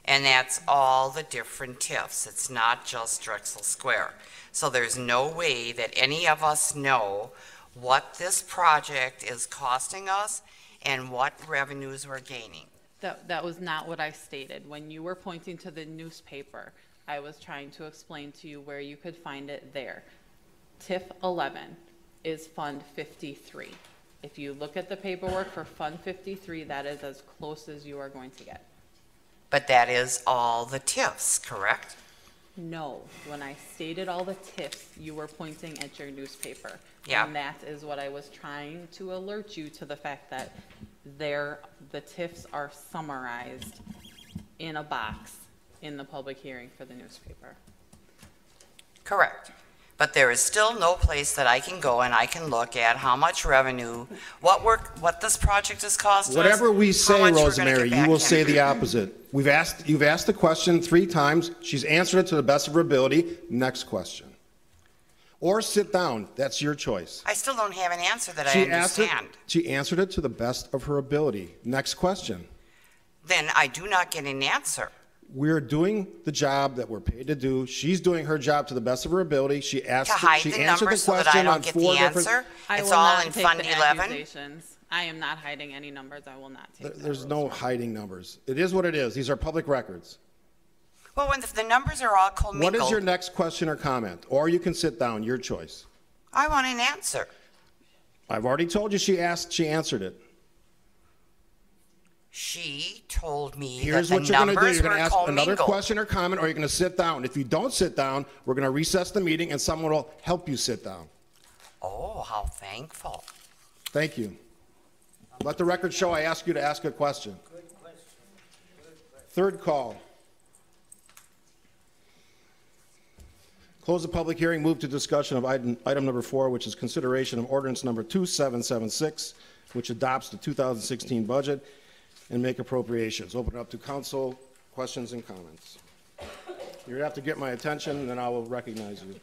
And that's all the different TIFs. It's not just Drexel Square. So there's no way that any of us know what this project is costing us and what revenues we're gaining. That was not what I stated. When you were pointing to the newspaper, I was trying to explain to you where you could find it there. TIF 11 is Fund 53. If you look at the paperwork for Fund 53, that is as close as you are going to get. But that is all the TIFs, correct? No, when I stated all the TIFs, you were pointing at your newspaper. Yeah. And that is what I was trying to alert you to, the fact that the TIFs are summarized in a box in the public hearing for the newspaper. Correct. But there is still no place that I can go and I can look at how much revenue, what this project has cost us. Whatever we how say, much we're gonna Rosemary, get you back will in. say the opposite. You've asked the question 3 times. She's answered it to the best of her ability. Next question. Or sit down. That's your choice. I still don't have an answer that I understand. She answered it to the best of her ability. Next question. Then I do not get an answer. We're doing the job that we're paid to do. She's doing her job to the best of her ability. She To asked. hide She the answered numbers the so that I question on don't get 4 the different. answer? I It's will all not in take Fund the 11? accusations. I am not hiding any numbers. I will not take that. There's no hiding numbers. It is what it is. These are public records. Well, when the numbers are all commingled. What is your next question or comment? Or you can sit down. Your choice. I want an answer. I've already told you she answered it. She told me Here's that what the you're going to do. numbers You're going were to ask another commingled. question or comment, or you're going to sit down. If you don't sit down, we're going to recess the meeting, and someone will help you sit down. Oh, how thankful. Thank you. Let the record show I asked you to ask a question. Third call. Close the public hearing. Move to discussion of item number 4, which is consideration of ordinance number 2776, which adopts the 2016 budget and make appropriations. Open it up to council, questions and comments. You're gonna have to get my attention, and then I will recognize you.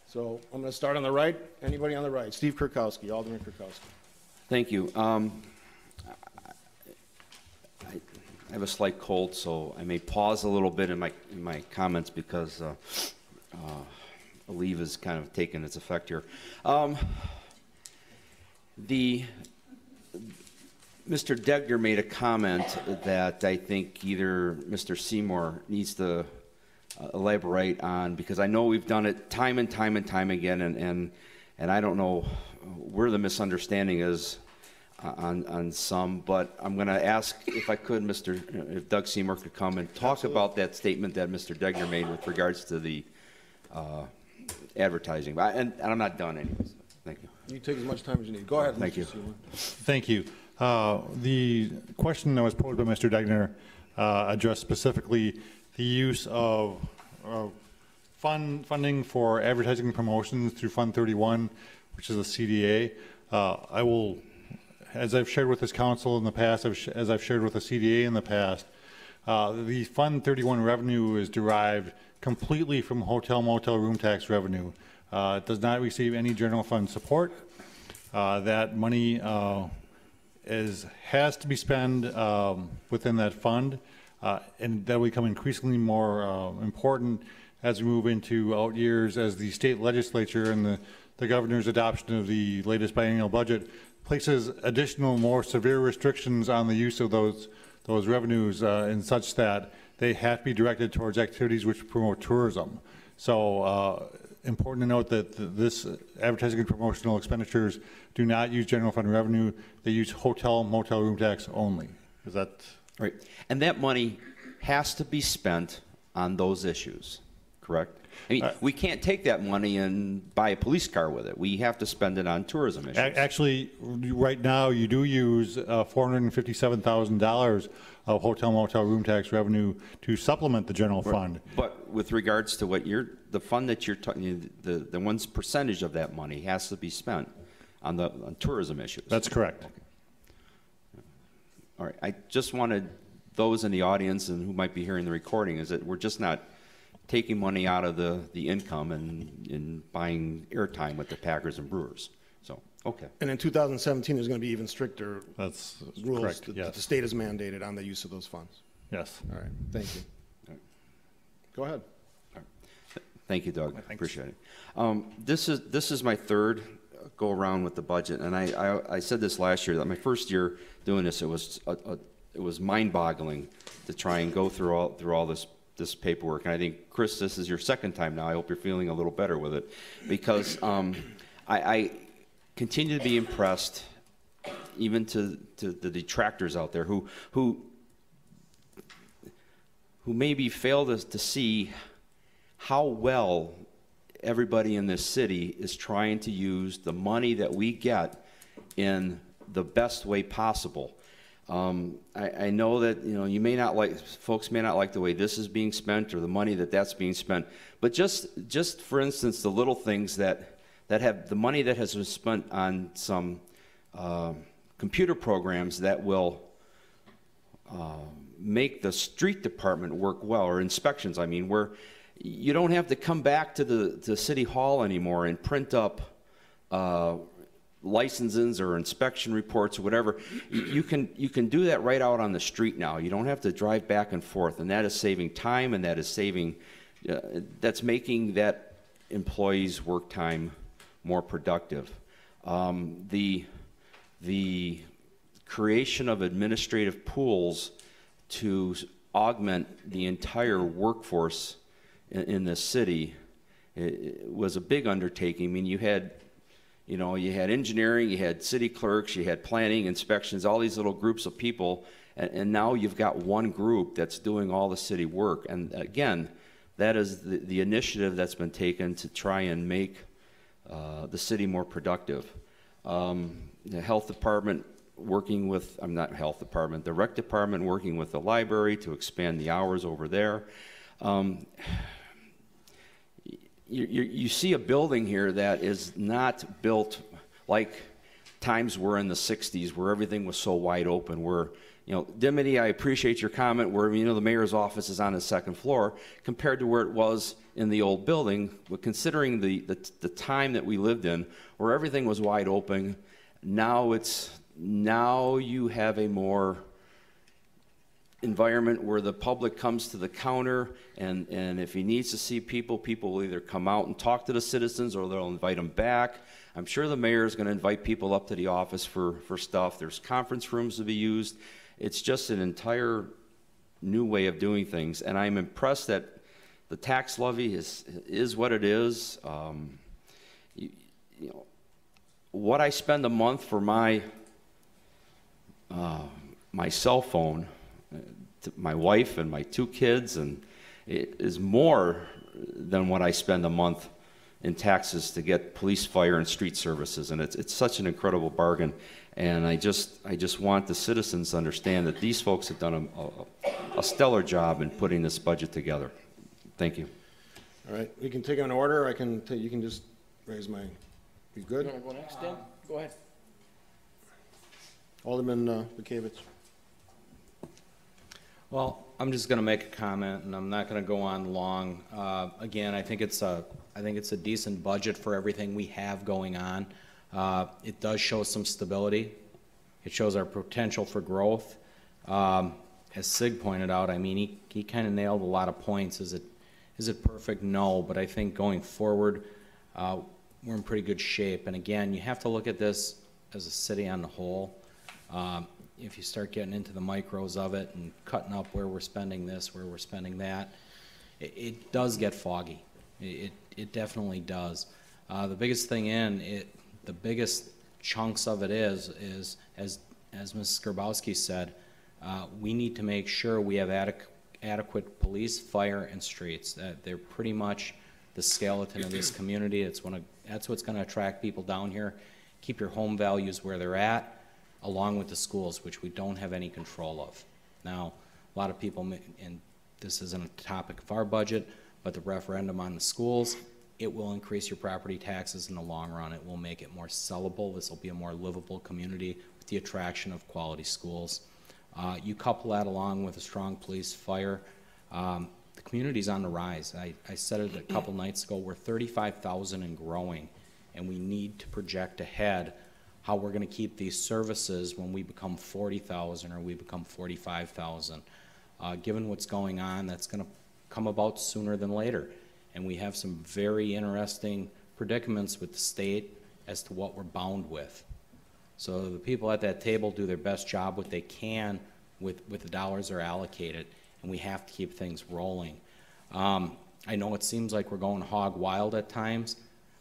So I'm gonna start on the right. Anybody on the right? Steve Kurkowski, Alderman Kurkowski. Thank you. I have a slight cold, so I may pause a little bit in my comments because a leave has kind of taken its effect here. Mr. Degner made a comment that I think either Mr. Seymour needs to elaborate on, because I know we've done it time and time and time again, and I don't know where the misunderstanding is on some, but I'm going to ask if I could, if Doug Seymour could come and talk about that statement that Mr. Degner made with regards to the advertising. And I'm not done anyways. Thank you. You take as much time as you need. Go ahead. Thank you. Thank you. The question that was posed by Mr. Degner addressed specifically the use of funding for advertising and promotions through Fund 31, which is a CDA. I will, as I've shared with this council in the past, as I've shared with the CDA in the past, the Fund 31 revenue is derived completely from hotel motel room tax revenue. It does not receive any general fund support. That money has to be spent within that fund, and that will become increasingly more important as we move into out years, as the state legislature and the governor's adoption of the latest biennial budget places additional, more severe restrictions on the use of those revenues in such that they have to be directed towards activities which promote tourism. So important to note that this advertising and promotional expenditures do not use general fund revenue. They use hotel motel room tax only. Is that right? And that money has to be spent on those issues, correct? I mean, we can't take that money and buy a police car with it. We have to spend it on tourism issues. Actually, right now you do use $457,000 of hotel motel room tax revenue to supplement the general fund. But with regards to what the fund that you're talking, the one's percentage of that money has to be spent on tourism issues. That's correct. Okay. All right. I just wanted those in the audience and who might be hearing the recording is that we're just not taking money out of the income and buying airtime with the Packers and Brewers. So, okay. And in 2017, there's going to be even stricter That's rules correct, that yes. the state has mandated on the use of those funds. Yes. All right, thank you. Go ahead. Thank you, Doug. Thanks. Appreciate it. This is my third go around with the budget, and I said this last year that my first year doing this, it was mind-boggling to try and go through all this paperwork. And I think, Chris, this is your second time now. I hope you're feeling a little better with it, because I continue to be impressed, even to the detractors out there who maybe fail to see how well everybody in this city is trying to use the money that we get in the best way possible. I know that, you know, folks may not like the way this is being spent or the money that's being spent, but just for instance, the little things that have the money that has been spent on some computer programs that will make the street department work well, or inspections, I mean, where you don't have to come back to the city hall anymore and print up licenses or inspection reports or whatever. You can do that right out on the street now. You don't have to drive back and forth, and that is saving time, and that is that's making that employee's work time more productive. The creation of administrative pools to augment the entire workforce in this city, it was a big undertaking. I mean, you had engineering, you had city clerks, you had planning, inspections, all these little groups of people, and now you've got one group that's doing all the city work. And again, that is the initiative that's been taken to try and make the city more productive. The health department working with, the rec department working with the library to expand the hours over there. You see a building here that is not built like times were in the 60s, where everything was so wide open, where, you know, Dimity, I appreciate your comment where, you know, the mayor's office is on the second floor compared to where it was in the old building. But considering the time that we lived in, where everything was wide open, now you have a more environment where the public comes to the counter, and if he needs to see people will either come out and talk to the citizens, or they'll invite them back. I'm sure the mayor is going to invite people up to the office for stuff. There's conference rooms to be used. It's just an entire new way of doing things, and I'm impressed that the tax levy is what it is. You know, what I spend a month for my cell phone, to my wife and my 2 kids, and it is more than what I spend a month in taxes to get police, fire, and street services, and it's such an incredible bargain. And I just want the citizens to understand that these folks have done a stellar job in putting this budget together. Thank you. All right, we can take an order. You can just raise my. You good? You want to go next, Dan? Go ahead. Alderman Bekavich. Well, I'm just going to make a comment, and I'm not going to go on long. Again, I think it's a decent budget for everything we have going on. It does show some stability. It shows our potential for growth. As Sig pointed out, I mean, he kind of nailed a lot of points. Is it perfect? No, but I think going forward, we're in pretty good shape. And again, you have to look at this as a city on the whole. If you start getting into the micros of it and cutting up where we're spending this, where we're spending that, it does get foggy. It definitely does. The biggest thing the biggest chunks of it is as Mrs. Skrbowski said, we need to make sure we have adequate police, fire, and streets. That they're pretty much the skeleton of this community. That's what's going to attract people down here. Keep your home values where they're at, along with the schools, which we don't have any control of. Now, a lot of people, and this isn't a topic of our budget, but the referendum on the schools, it will increase your property taxes in the long run. It will make it more sellable. This will be a more livable community with the attraction of quality schools. You couple that along with a strong police, fire, the community's on the rise. I said it a couple nights ago, we're 35,000 and growing, and we need to project ahead how we're going to keep these services when we become 40,000 or we become 45,000. Given what's going on, that's going to come about sooner than later. And we have some very interesting predicaments with the state as to what we're bound with. So the people at that table do their best job what they can with the dollars that are allocated, and we have to keep things rolling. I know it seems like we're going hog wild at times.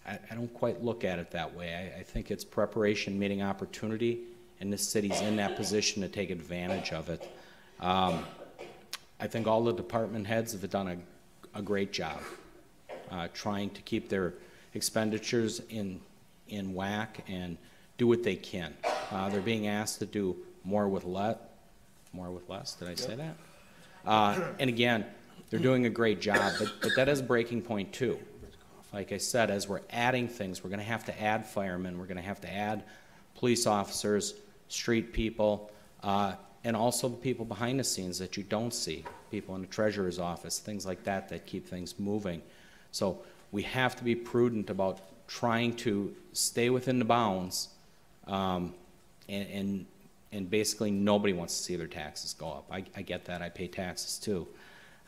I don't quite look at it that way. I think it's preparation meeting opportunity, and this city's in that position to take advantage of it. I think all the department heads have done a great job trying to keep their expenditures in whack and do what they can. They're being asked to do more with less. Did I say that? And again, they're doing a great job, but that is a breaking point too. Like I said, as we're adding things, we're going to have to add firemen, we're going to have to add police officers, street people, and also the people behind the scenes that you don't see, people in the treasurer's office, things like that that keep things moving. So we have to be prudent about trying to stay within the bounds, and basically nobody wants to see their taxes go up. I get that. I pay taxes too.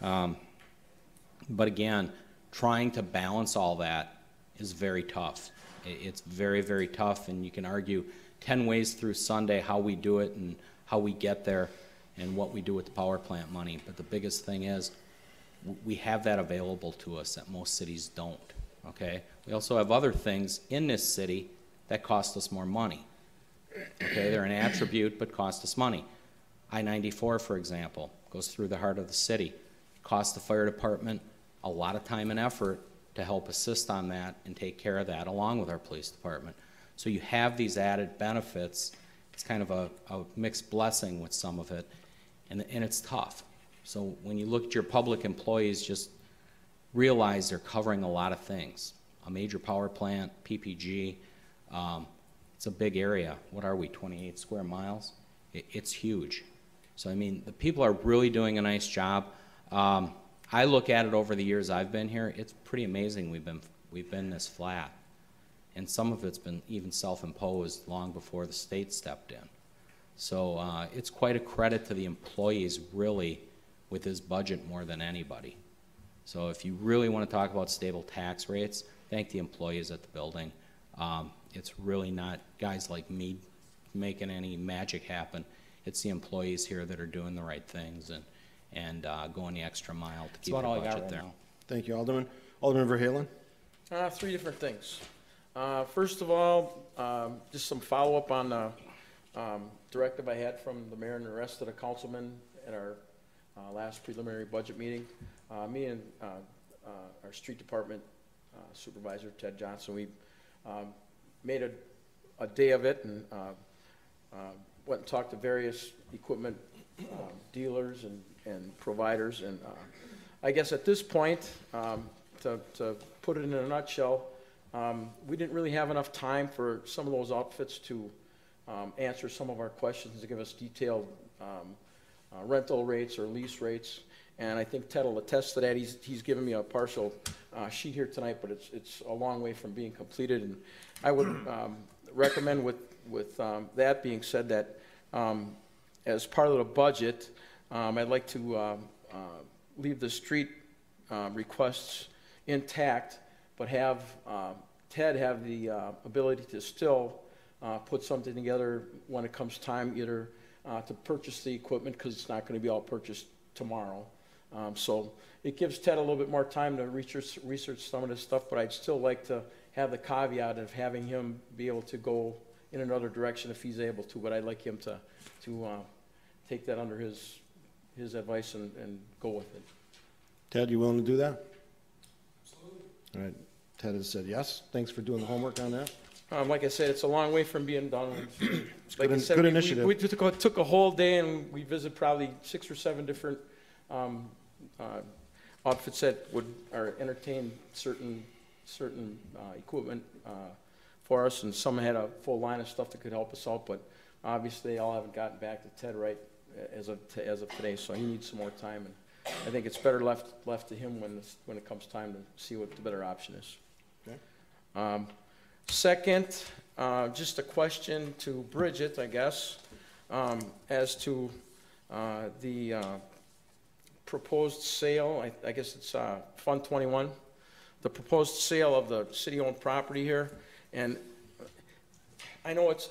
But again, trying to balance all that is very tough. It's very, very tough, and you can argue 10 ways through Sunday how we do it and how we get there and what we do with the power plant money. But the biggest thing is we have that available to us that most cities don't, okay? We also have other things in this city that cost us more money, okay? They're an attribute but cost us money. I-94, for example, goes through the heart of the city. It costs the fire department a lot of time and effort to help assist on that and take care of that along with our police department. So you have these added benefits. It's kind of a mixed blessing with some of it, and it's tough. So when you look at your public employees, just realize they're covering a lot of things. A major power plant, PPG, it's a big area. What are we, 28 square miles? It's huge. So I mean, the people are really doing a nice job. I look at it over the years I've been here, it's pretty amazing we've been this flat. And some of it's been even self-imposed long before the state stepped in. So it's quite a credit to the employees, really, with this budget more than anybody. So if you really want to talk about stable tax rates, thank the employees at the building. It's really not guys like me making any magic happen. It's the employees here that are doing the right things and going the extra mile to keep the budget there. Thank you, Alderman. Alderman Verhaelen? Three different things. First of all, just some follow-up on the directive I had from the mayor and the rest of the councilmen at our last preliminary budget meeting. Me and our street department supervisor, Ted Johnson, we made a day of it and went and talked to various equipment dealers and providers. And I guess at this point, to put it in a nutshell, we didn't really have enough time for some of those outfits to answer some of our questions, to give us detailed rental rates or lease rates. And I think Ted will attest to that. He's given me a partial sheet here tonight, but it's a long way from being completed. And I would recommend with that being said that as part of the budget, I'd like to leave the street requests intact, but have Ted have the ability to still put something together when it comes time, either to purchase the equipment, because it's not going to be all purchased tomorrow. So it gives Ted a little bit more time to research some of this stuff, but I'd still like to have the caveat of having him be able to go in another direction if he's able to, but I'd like him to take that under his advice and go with it. Ted, you willing to do that? Absolutely. All right. Ted has said yes. Thanks for doing the homework on that. Like I said, it's a long way from being done. Like I said, good initiative. We took a whole day and we visited probably 6 or 7 different outfits that would entertain certain equipment for us, and some had a full line of stuff that could help us out. But obviously, they all haven't gotten back to Ted right as of today, so he needs some more time. And I think it's better left to him when it comes time to see what the better option is. Okay. Second, just a question to Bridget, I guess, as to the proposed sale, I guess it's Fund 21, the proposed sale of the city-owned property here, and I know it's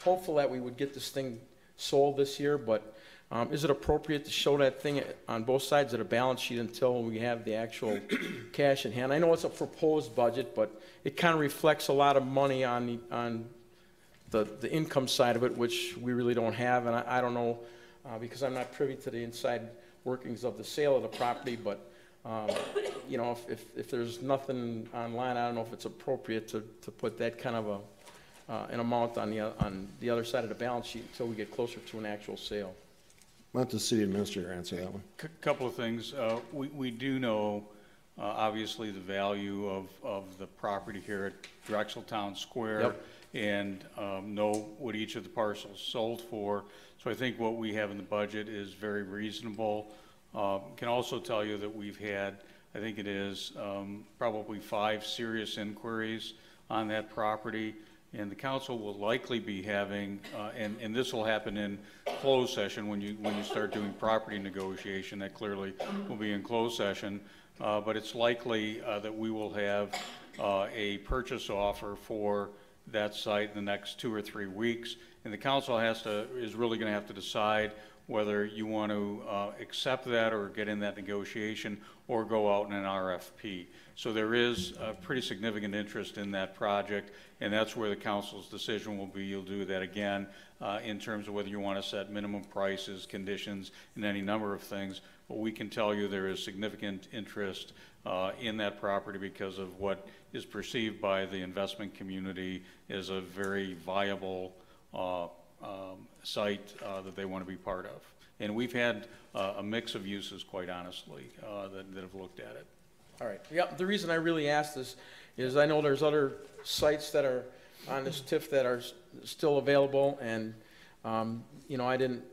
hopeful that we would get this thing sold this year, but is it appropriate to show that thing on both sides of the balance sheet until we have the actual cash in hand? I know it's a proposed budget, but it kind of reflects a lot of money on the income side of it, which we really don't have, and I don't know, because I'm not privy to the inside workings of the sale of the property, but you know, if there's nothing online, I don't know if it's appropriate to put that kind of an amount on the other side of the balance sheet until we get closer to an actual sale. Let the city administrator answer that one. Couple of things. We do know, obviously, the value of the property here at Drexel Town Square. Yep. And know what each of the parcels sold for. So I think what we have in the budget is very reasonable. Can also tell you that we've had, I think it is probably 5 serious inquiries on that property, and the council will likely be having, and this will happen in closed session when you start doing property negotiation. That clearly will be in closed session, but it's likely that we will have a purchase offer for that site in the next 2 or 3 weeks, and the council is really going to have to decide whether you want to accept that or get in that negotiation or go out in an RFP. So there is a pretty significant interest in that project, and that's where the council's decision will be. You'll do that again in terms of whether you want to set minimum prices, conditions, and any number of things. But we can tell you there is significant interest in that property because of what is perceived by the investment community as a very viable site that they want to be part of. And we've had a mix of uses, quite honestly, that have looked at it. All right. Yeah, the reason I really asked this is I know there's other sites that are on this TIF that are still available, and you know, I didn't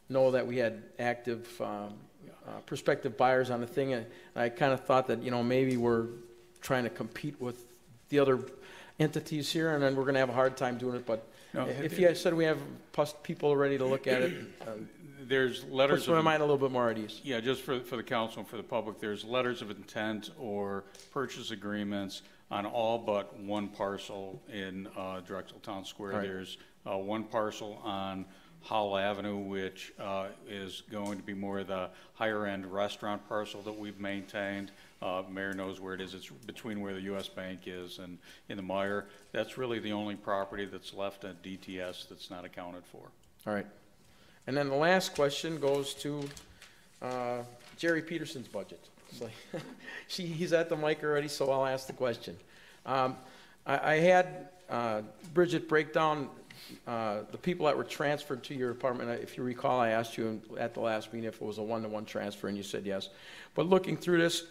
know that we had active prospective buyers on the thing, and I kind of thought that, you know, maybe we're trying to compete with the other entities here, and then we're going to have a hard time doing it. But no, if you said we have people ready to look at it, there's letters. Puts my mind a little bit more at ease. Yeah, just for the council and for the public, there's letters of intent or purchase agreements on all but one parcel in Drexel Town Square. Right. There's one parcel on Howell Avenue, which is going to be more of the higher end restaurant parcel that we've maintained. Mayor knows where it is. It's between where the U.S. Bank is and in the Meyer. That's really the only property that's left at DTS that's not accounted for. All right. And then the last question goes to Jerry Peterson's budget. So he's at the mic already, so I'll ask the question. I had Bridget break down the people that were transferred to your department. If you recall, I asked you at the last meeting if it was a one-to-one transfer, and you said yes. But looking through this,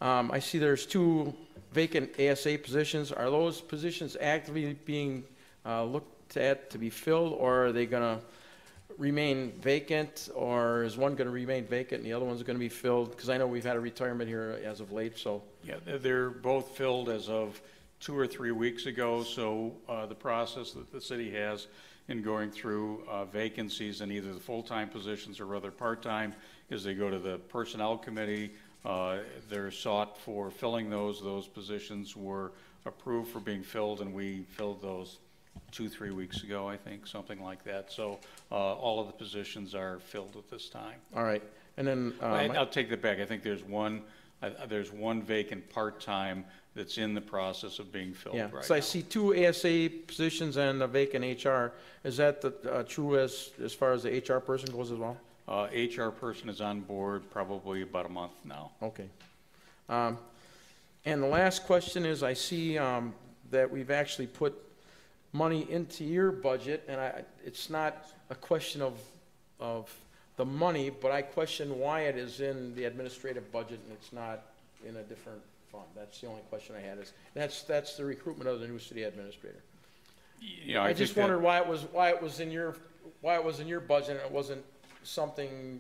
I see there's 2 vacant ASA positions. Are those positions actively being looked at to be filled, or are they going to remain vacant, or is one going to remain vacant and the other one's going to be filled? Because I know we've had a retirement here as of late. So yeah, they're both filled as of 2 or 3 weeks ago. So the process that the city has in going through vacancies in either the full-time positions or rather part-time is they go to the personnel committee. They're sought for filling those. Those positions were approved for being filled, and we filled those 2-3 weeks ago, I think, something like that. So all of the positions are filled at this time. All right. And then I'll take that back. I think there's one vacant part-time that's in the process of being filled right so now. I see 2 ASA positions and a vacant HR. Is that true as far as the HR person goes as well? HR person is on board probably about a month now. Okay. And the last question is, I see that we've actually put money into your budget, and it's not a question of the money, but I question why it is in the administrative budget and it's not in a different fund. That's the only question I had. That's the recruitment of the new city administrator. Yeah, I just wondered why it was in your budget and it wasn't something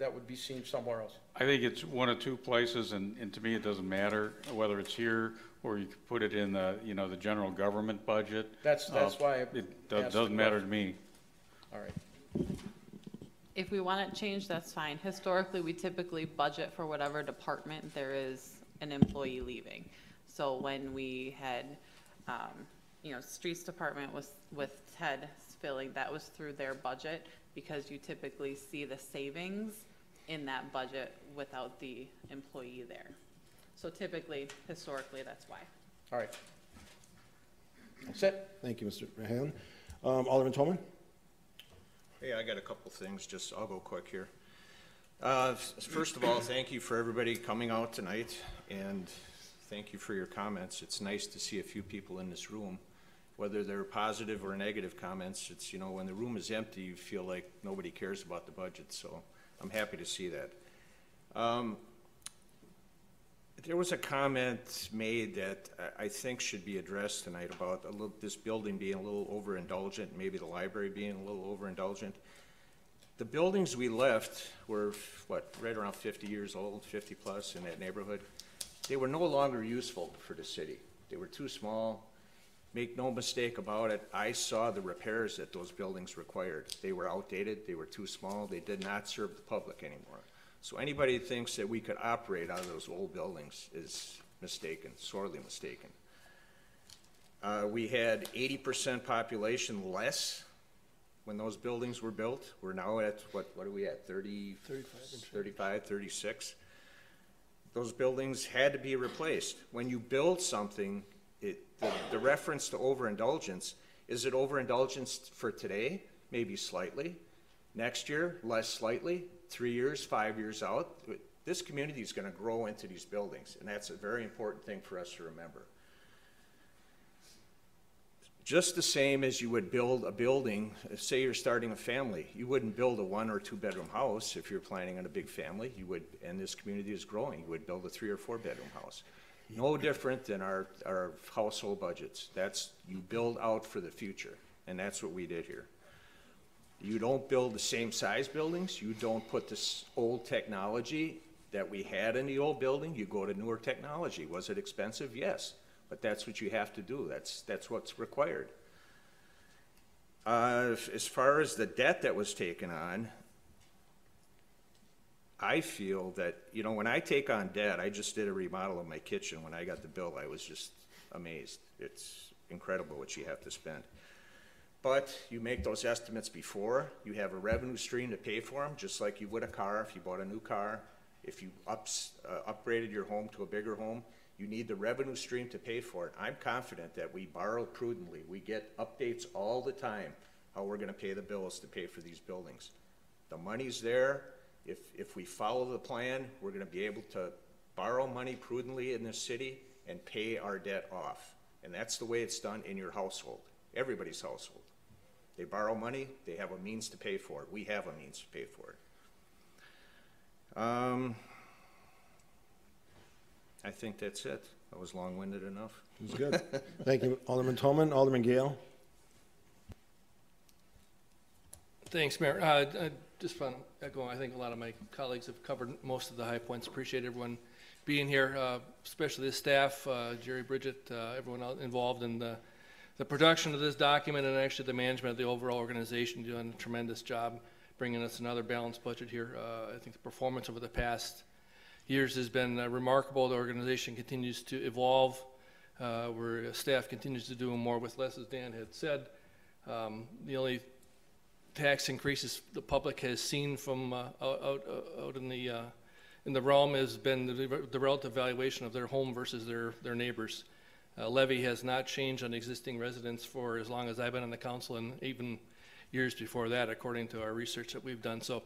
that would be seen somewhere else? I think it's one of two places, and to me, it doesn't matter whether it's here or you could put it in the, you know, the general government budget. That's why I It asked the doesn't matter to question. me. All right. If we want it changed, that's fine. Historically, we typically budget for whatever department there is an employee leaving. So when we had, you know, streets department was with Ted filling, that was through their budget, because you typically see the savings in that budget without the employee there. So typically, historically, that's why. All right. That's it. Thank you, Mr. Mahan. Alderman Tolman? Hey, I got a couple things, just, I'll go quick here. First of all, thank you for everybody coming out tonight, and thank you for your comments. It's nice to see a few people in this room, whether they're positive or negative comments. It's, you know, when the room is empty, you feel like nobody cares about the budget, so I'm happy to see that. There was a comment made that I think should be addressed tonight about this building being a little overindulgent, maybe the library being a little overindulgent. The buildings we left were, what, right around 50 years old, 50 plus in that neighborhood. They were no longer useful for the city. They were too small. Make no mistake about it, I saw the repairs that those buildings required. They were outdated, they were too small, they did not serve the public anymore. So anybody who thinks that we could operate out of those old buildings is mistaken, sorely mistaken. We had 80% population less when those buildings were built. We're now at, what are we at, 35, 36? Those buildings had to be replaced. When you build something, the reference to overindulgence, is it overindulgence for today? Maybe slightly. Next year, less slightly. 3 years, 5 years out. This community is going to grow into these buildings, and that's a very important thing for us to remember. Just the same as you would build a building, say you're starting a family, you wouldn't build a 1 or 2 bedroom house if you're planning on a big family. You would, and this community is growing, you would build a 3 or 4 bedroom house. No different than our household budgets. That's, you build out for the future, and that's what we did here. You don't build the same size buildings. You don't put this old technology that we had in the old building. You go to newer technology. Was it expensive? Yes, but that's what you have to do. That's what's required. As far as the debt that was taken on, I feel that, you know, when I take on debt, I just did a remodel of my kitchen. When I got the bill, I was just amazed. It's incredible what you have to spend. But you make those estimates before, you have a revenue stream to pay for them, just like you would a car if you bought a new car. If you upgraded your home to a bigger home, you need the revenue stream to pay for it. I'm confident that we borrow prudently. We get updates all the time how we're gonna pay the bills to pay for these buildings. The money's there. If we follow the plan, we're gonna be able to borrow money prudently in this city and pay our debt off. And that's the way it's done in your household, everybody's household. They borrow money, they have a means to pay for it. We have a means to pay for it. I think that's it. That was long-winded enough. It was good. Thank you, Alderman Tolman. Alderman Gale? Thanks, Mayor. I just want to echo, I think a lot of my colleagues have covered most of the high points. Appreciate everyone being here, especially the staff, Jerry, Bridget, everyone involved in the production of this document, and actually the management of the overall organization doing a tremendous job bringing us another balanced budget here. I think the performance over the past years has been remarkable. The organization continues to evolve, where staff continues to do more with less, as Dan had said. The only tax increases the public has seen from out in the realm has been the relative valuation of their home versus their neighbors. Levy has not changed on existing residents for as long as I've been on the council, and even years before that, according to our research that we've done. So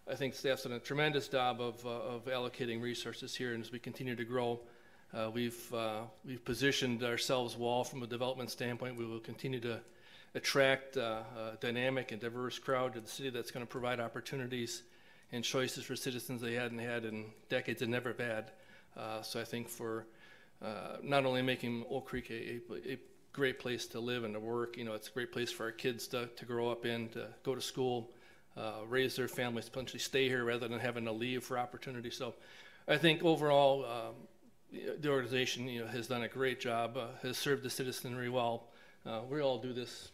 I think staff's done a tremendous job of allocating resources here, and as we continue to grow, we've positioned ourselves well from a development standpoint. We will continue to attract a dynamic and diverse crowd to the city that's going to provide opportunities and choices for citizens they hadn't had in decades and never have had. So I think for not only making Oak Creek a great place to live and to work, you know, it's a great place for our kids to grow up in, to go to school, raise their families, potentially stay here rather than having to leave for opportunity. So I think overall, the organization, has done a great job, has served the citizenry well. We all do this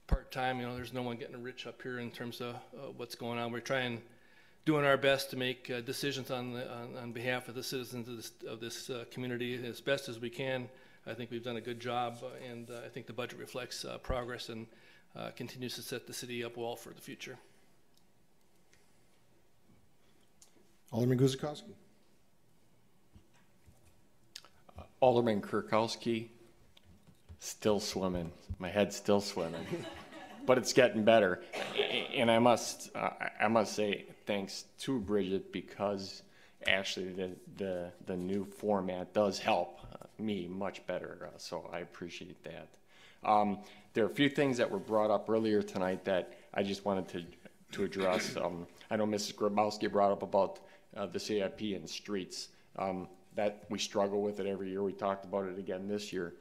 part-time, there's no one getting rich up here in terms of what's going on. We're doing our best to make decisions on behalf of the citizens of this community as best as we can. I think we've done a good job, and I think the budget reflects progress and continues to set the city up well for the future. Alderman Guzikowski. Alderman Kurkowski, still swimming. My head's still swimming, but it's getting better. And I must say thanks to Bridget, because actually the new format does help me much better. So I appreciate that. There are a few things that were brought up earlier tonight that I just wanted to address. I know Mrs. Grabowski brought up about the CIP and streets. That we struggle with it every year. We talked about it again this year.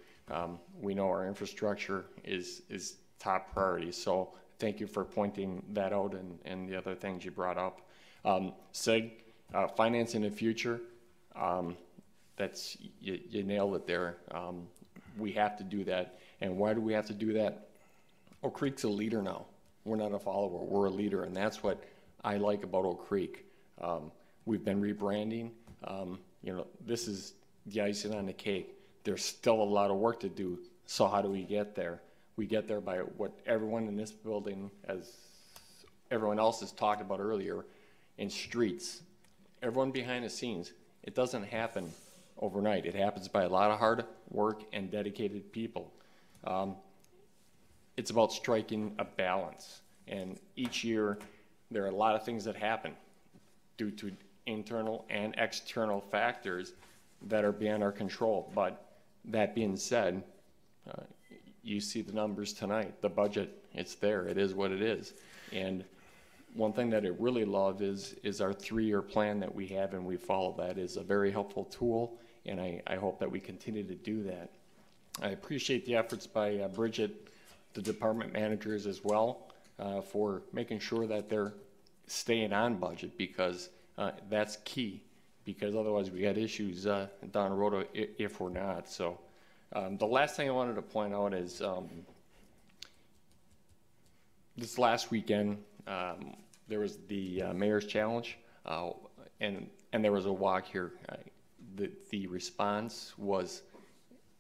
We know our infrastructure is top priority. So thank you for pointing that out and the other things you brought up. SIG, financing the future, that's, you nailed it there. We have to do that. And why do we have to do that? Oak Creek's a leader now. We're not a follower, we're a leader. And that's what I like about Oak Creek. We've been rebranding. This is the icing on the cake. There's still a lot of work to do. So how do we get there? We get there by what everyone in this building, as everyone else has talked about earlier, in streets. Everyone behind the scenes. It doesn't happen overnight. It happens by a lot of hard work and dedicated people. It's about striking a balance. And each year, there are a lot of things that happen due to internal and external factors that are beyond our control. But that being said, you see the numbers tonight. The budget, it's there. It is what it is. And one thing that I really love is our 3-year plan that we have, and we follow that. Is a very helpful tool, and I hope that we continue to do that. I appreciate the efforts by Bridget, the department managers as well, for making sure that they're staying on budget, because that's key, because otherwise we got issues down the road if we're not. So the last thing I wanted to point out is this last weekend there was the Mayor's Challenge, and there was a walk here. The response was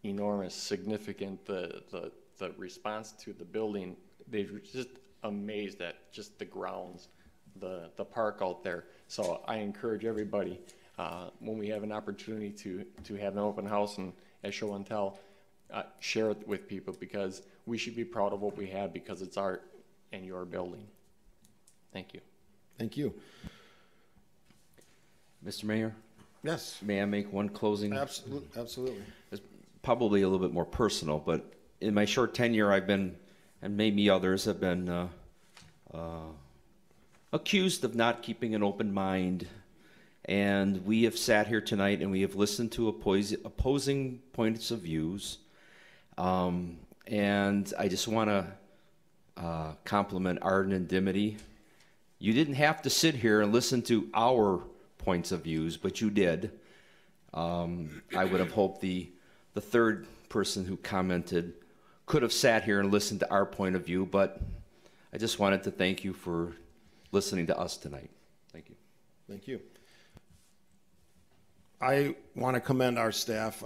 enormous, significant. The response to the building, they were just amazed at just the grounds, the park out there. So I encourage everybody, when we have an opportunity to have an open house and as show and tell, share it with people, because we should be proud of what we have, because it's our and your building. Thank you. Thank you. Mr. Mayor? Yes. May I make one closing? Absolutely. It's probably a little bit more personal, but in my short tenure, I've been, and maybe others have been, accused of not keeping an open mind. And we have sat here tonight and we have listened to opposing points of views. And I just want to compliment Arden and Dimity. You didn't have to sit here and listen to our points of views, but you did. I would have hoped the third person who commented could have sat here and listened to our point of view, but I just wanted to thank you for listening to us tonight. Thank you. Thank you. I want to commend our staff.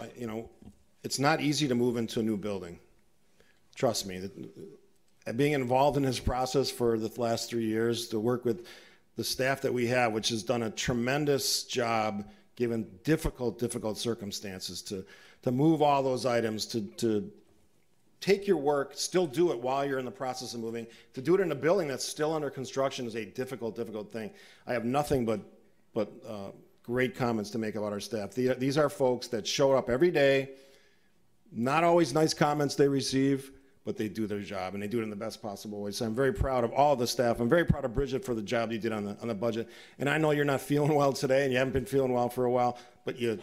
It's not easy to move into a new building. Trust me. Being involved in this process for the last 3 years, to work with the staff that we have, which has done a tremendous job given difficult circumstances, to move all those items, to take your work, still do it while you're in the process of moving. To do it in a building that's still under construction is a difficult thing. I have nothing but great comments to make about our staff. These are folks that show up every day. Not always nice comments they receive, but they do their job, and they do it in the best possible way. So I'm very proud of all the staff. I'm very proud of Bridget for the job you did on the budget. And I know you're not feeling well today, and you haven't been feeling well for a while, but you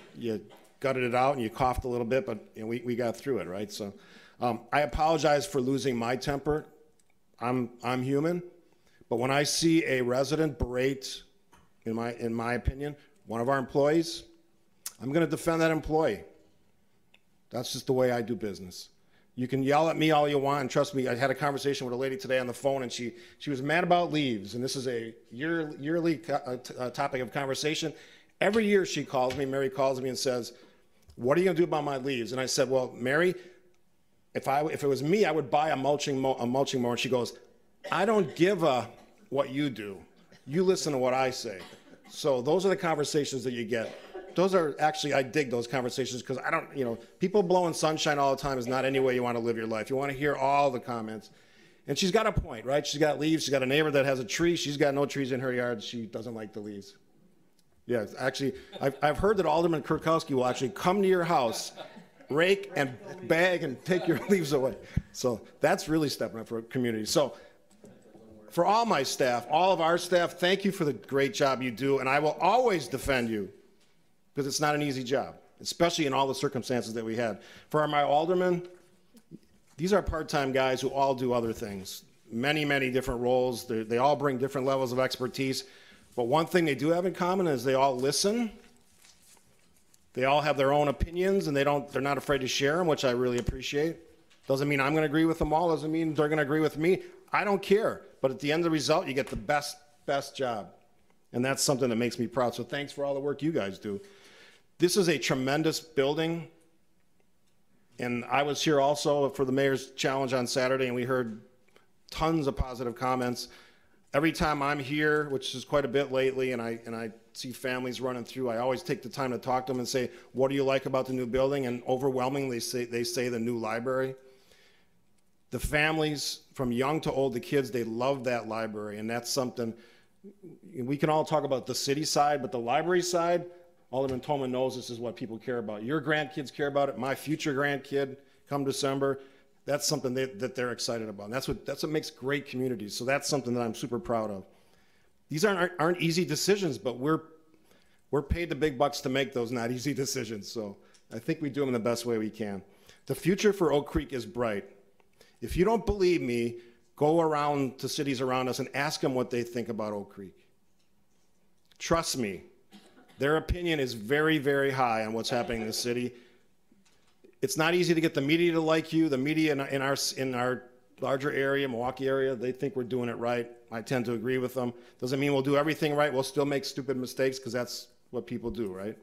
gutted it out and you coughed a little bit, but we got through it, right? So I apologize for losing my temper. I'm human, But when I see a resident berate, in my opinion, one of our employees, I'm going to defend that employee. That's just the way I do business. You can yell at me all you want, and trust me, I had a conversation with a lady today on the phone, and she was mad about leaves, and this is a yearly topic of conversation. Every year she calls me, Mary calls me and says, what are you going to do about my leaves? And I said, well, Mary, if it was me, I would buy a mulching mower. And she goes, I don't give a what you do. You listen to what I say. So those are the conversations that you get. Those are actually, I dig those conversations because I don't, people blowing sunshine all the time is not any way you want to live your life. You want to hear all the comments. And she's got a point, right? She's got leaves. She's got a neighbor that has a tree. She's got no trees in her yard. She doesn't like the leaves. Yeah, actually, I've heard that Alderman Kurkowski will actually come to your house, rake and bag and take your leaves away. So that's really stepping up for a community. So for all my staff, all of our staff, thank you for the great job you do. And I will always defend you because it's not an easy job, especially in all the circumstances that we had. For my aldermen, these are part-time guys who all do other things, many, many different roles. They all bring different levels of expertise. But one thing they do have in common is they all listen. They all have their own opinions, and they're not afraid to share them, which I really appreciate. Doesn't mean I'm going to agree with them all. Doesn't mean they're going to agree with me. I don't care. But at the end of the result, you get the best job. And that's something that makes me proud. So thanks for all the work you guys do. This is a tremendous building. And I was here also for the Mayor's Challenge on Saturday, and we heard tons of positive comments. Every time I'm here, which is quite a bit lately, and I see families running through, I always take the time to talk to them and say, what do you like about the new building? And overwhelmingly, they say the new library. The families, from young to old, the kids, they love that library, and that's something, we can all talk about the city side, but the library side, Alderman Tolman knows this is what people care about. Your grandkids care about it, my future grandkid, come December, that's something that they're excited about. And that's what makes great communities. So that's something that I'm super proud of. These aren't easy decisions, but we're paid the big bucks to make those not easy decisions. So I think we do them in the best way we can. The future for Oak Creek is bright. If you don't believe me, go around to cities around us and ask them what they think about Oak Creek. Trust me, their opinion is very, very high on what's happening in the city. It's not easy to get the media to like you. The media in our larger area, Milwaukee area, they think we're doing it right. I tend to agree with them. Doesn't mean we'll do everything right. We'll still make stupid mistakes because that's what people do, right?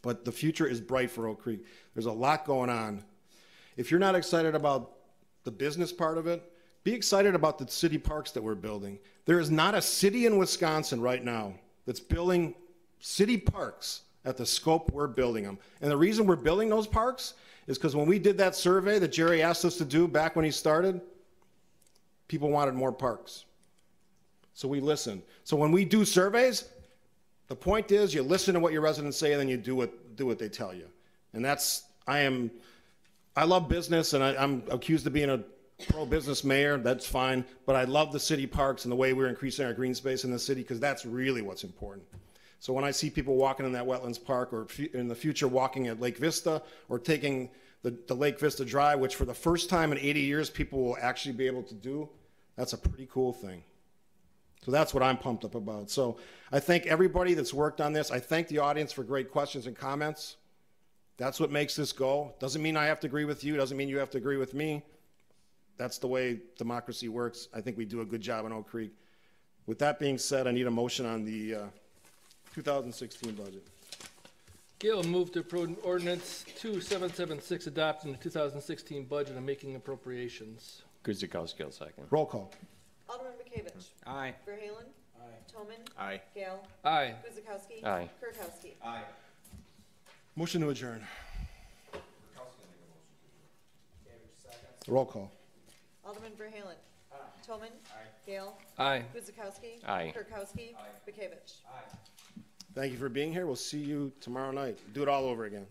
But the future is bright for Oak Creek. There's a lot going on. If you're not excited about the business part of it, be excited about the city parks that we're building. There is not a city in Wisconsin right now that's building city parks at the scope we're building them. And the reason we're building those parks is because when we did that survey that Jerry asked us to do back when he started, people wanted more parks. So we listened. So when we do surveys, the point is you listen to what your residents say and then you do what they tell you. And I love business, and I'm accused of being a pro-business mayor. That's fine. But I love the city parks and the way we're increasing our green space in the city because that's really what's important. So when I see people walking in that wetlands park or in the future walking at Lake Vista or taking the Lake Vista Drive, which for the first time in 80 years people will actually be able to do, that's a pretty cool thing. So that's what I'm pumped up about. So I thank everybody that's worked on this. I thank the audience for great questions and comments. That's what makes this go. Doesn't mean I have to agree with you. Doesn't mean you have to agree with me. That's the way democracy works. I think we do a good job in Oak Creek. With that being said, I need a motion on the 2016 budget. Gail moved to approve ordinance 2776 adopting the 2016 budget and making appropriations. Guzikowski will second. Roll call. Alderman Bekavich. Aye. Verhaelen. Aye. Tolman. Aye. Gale. Aye. Guzekowski. Aye. Kirkowski. Aye. Motion to adjourn. Roll call. Alderman Verhaelen. Tolman. Gale. Aye. Guzekowski. Aye. Kirkowski. Bekavich. Thank you for being here. We'll see you tomorrow night. Do it all over again.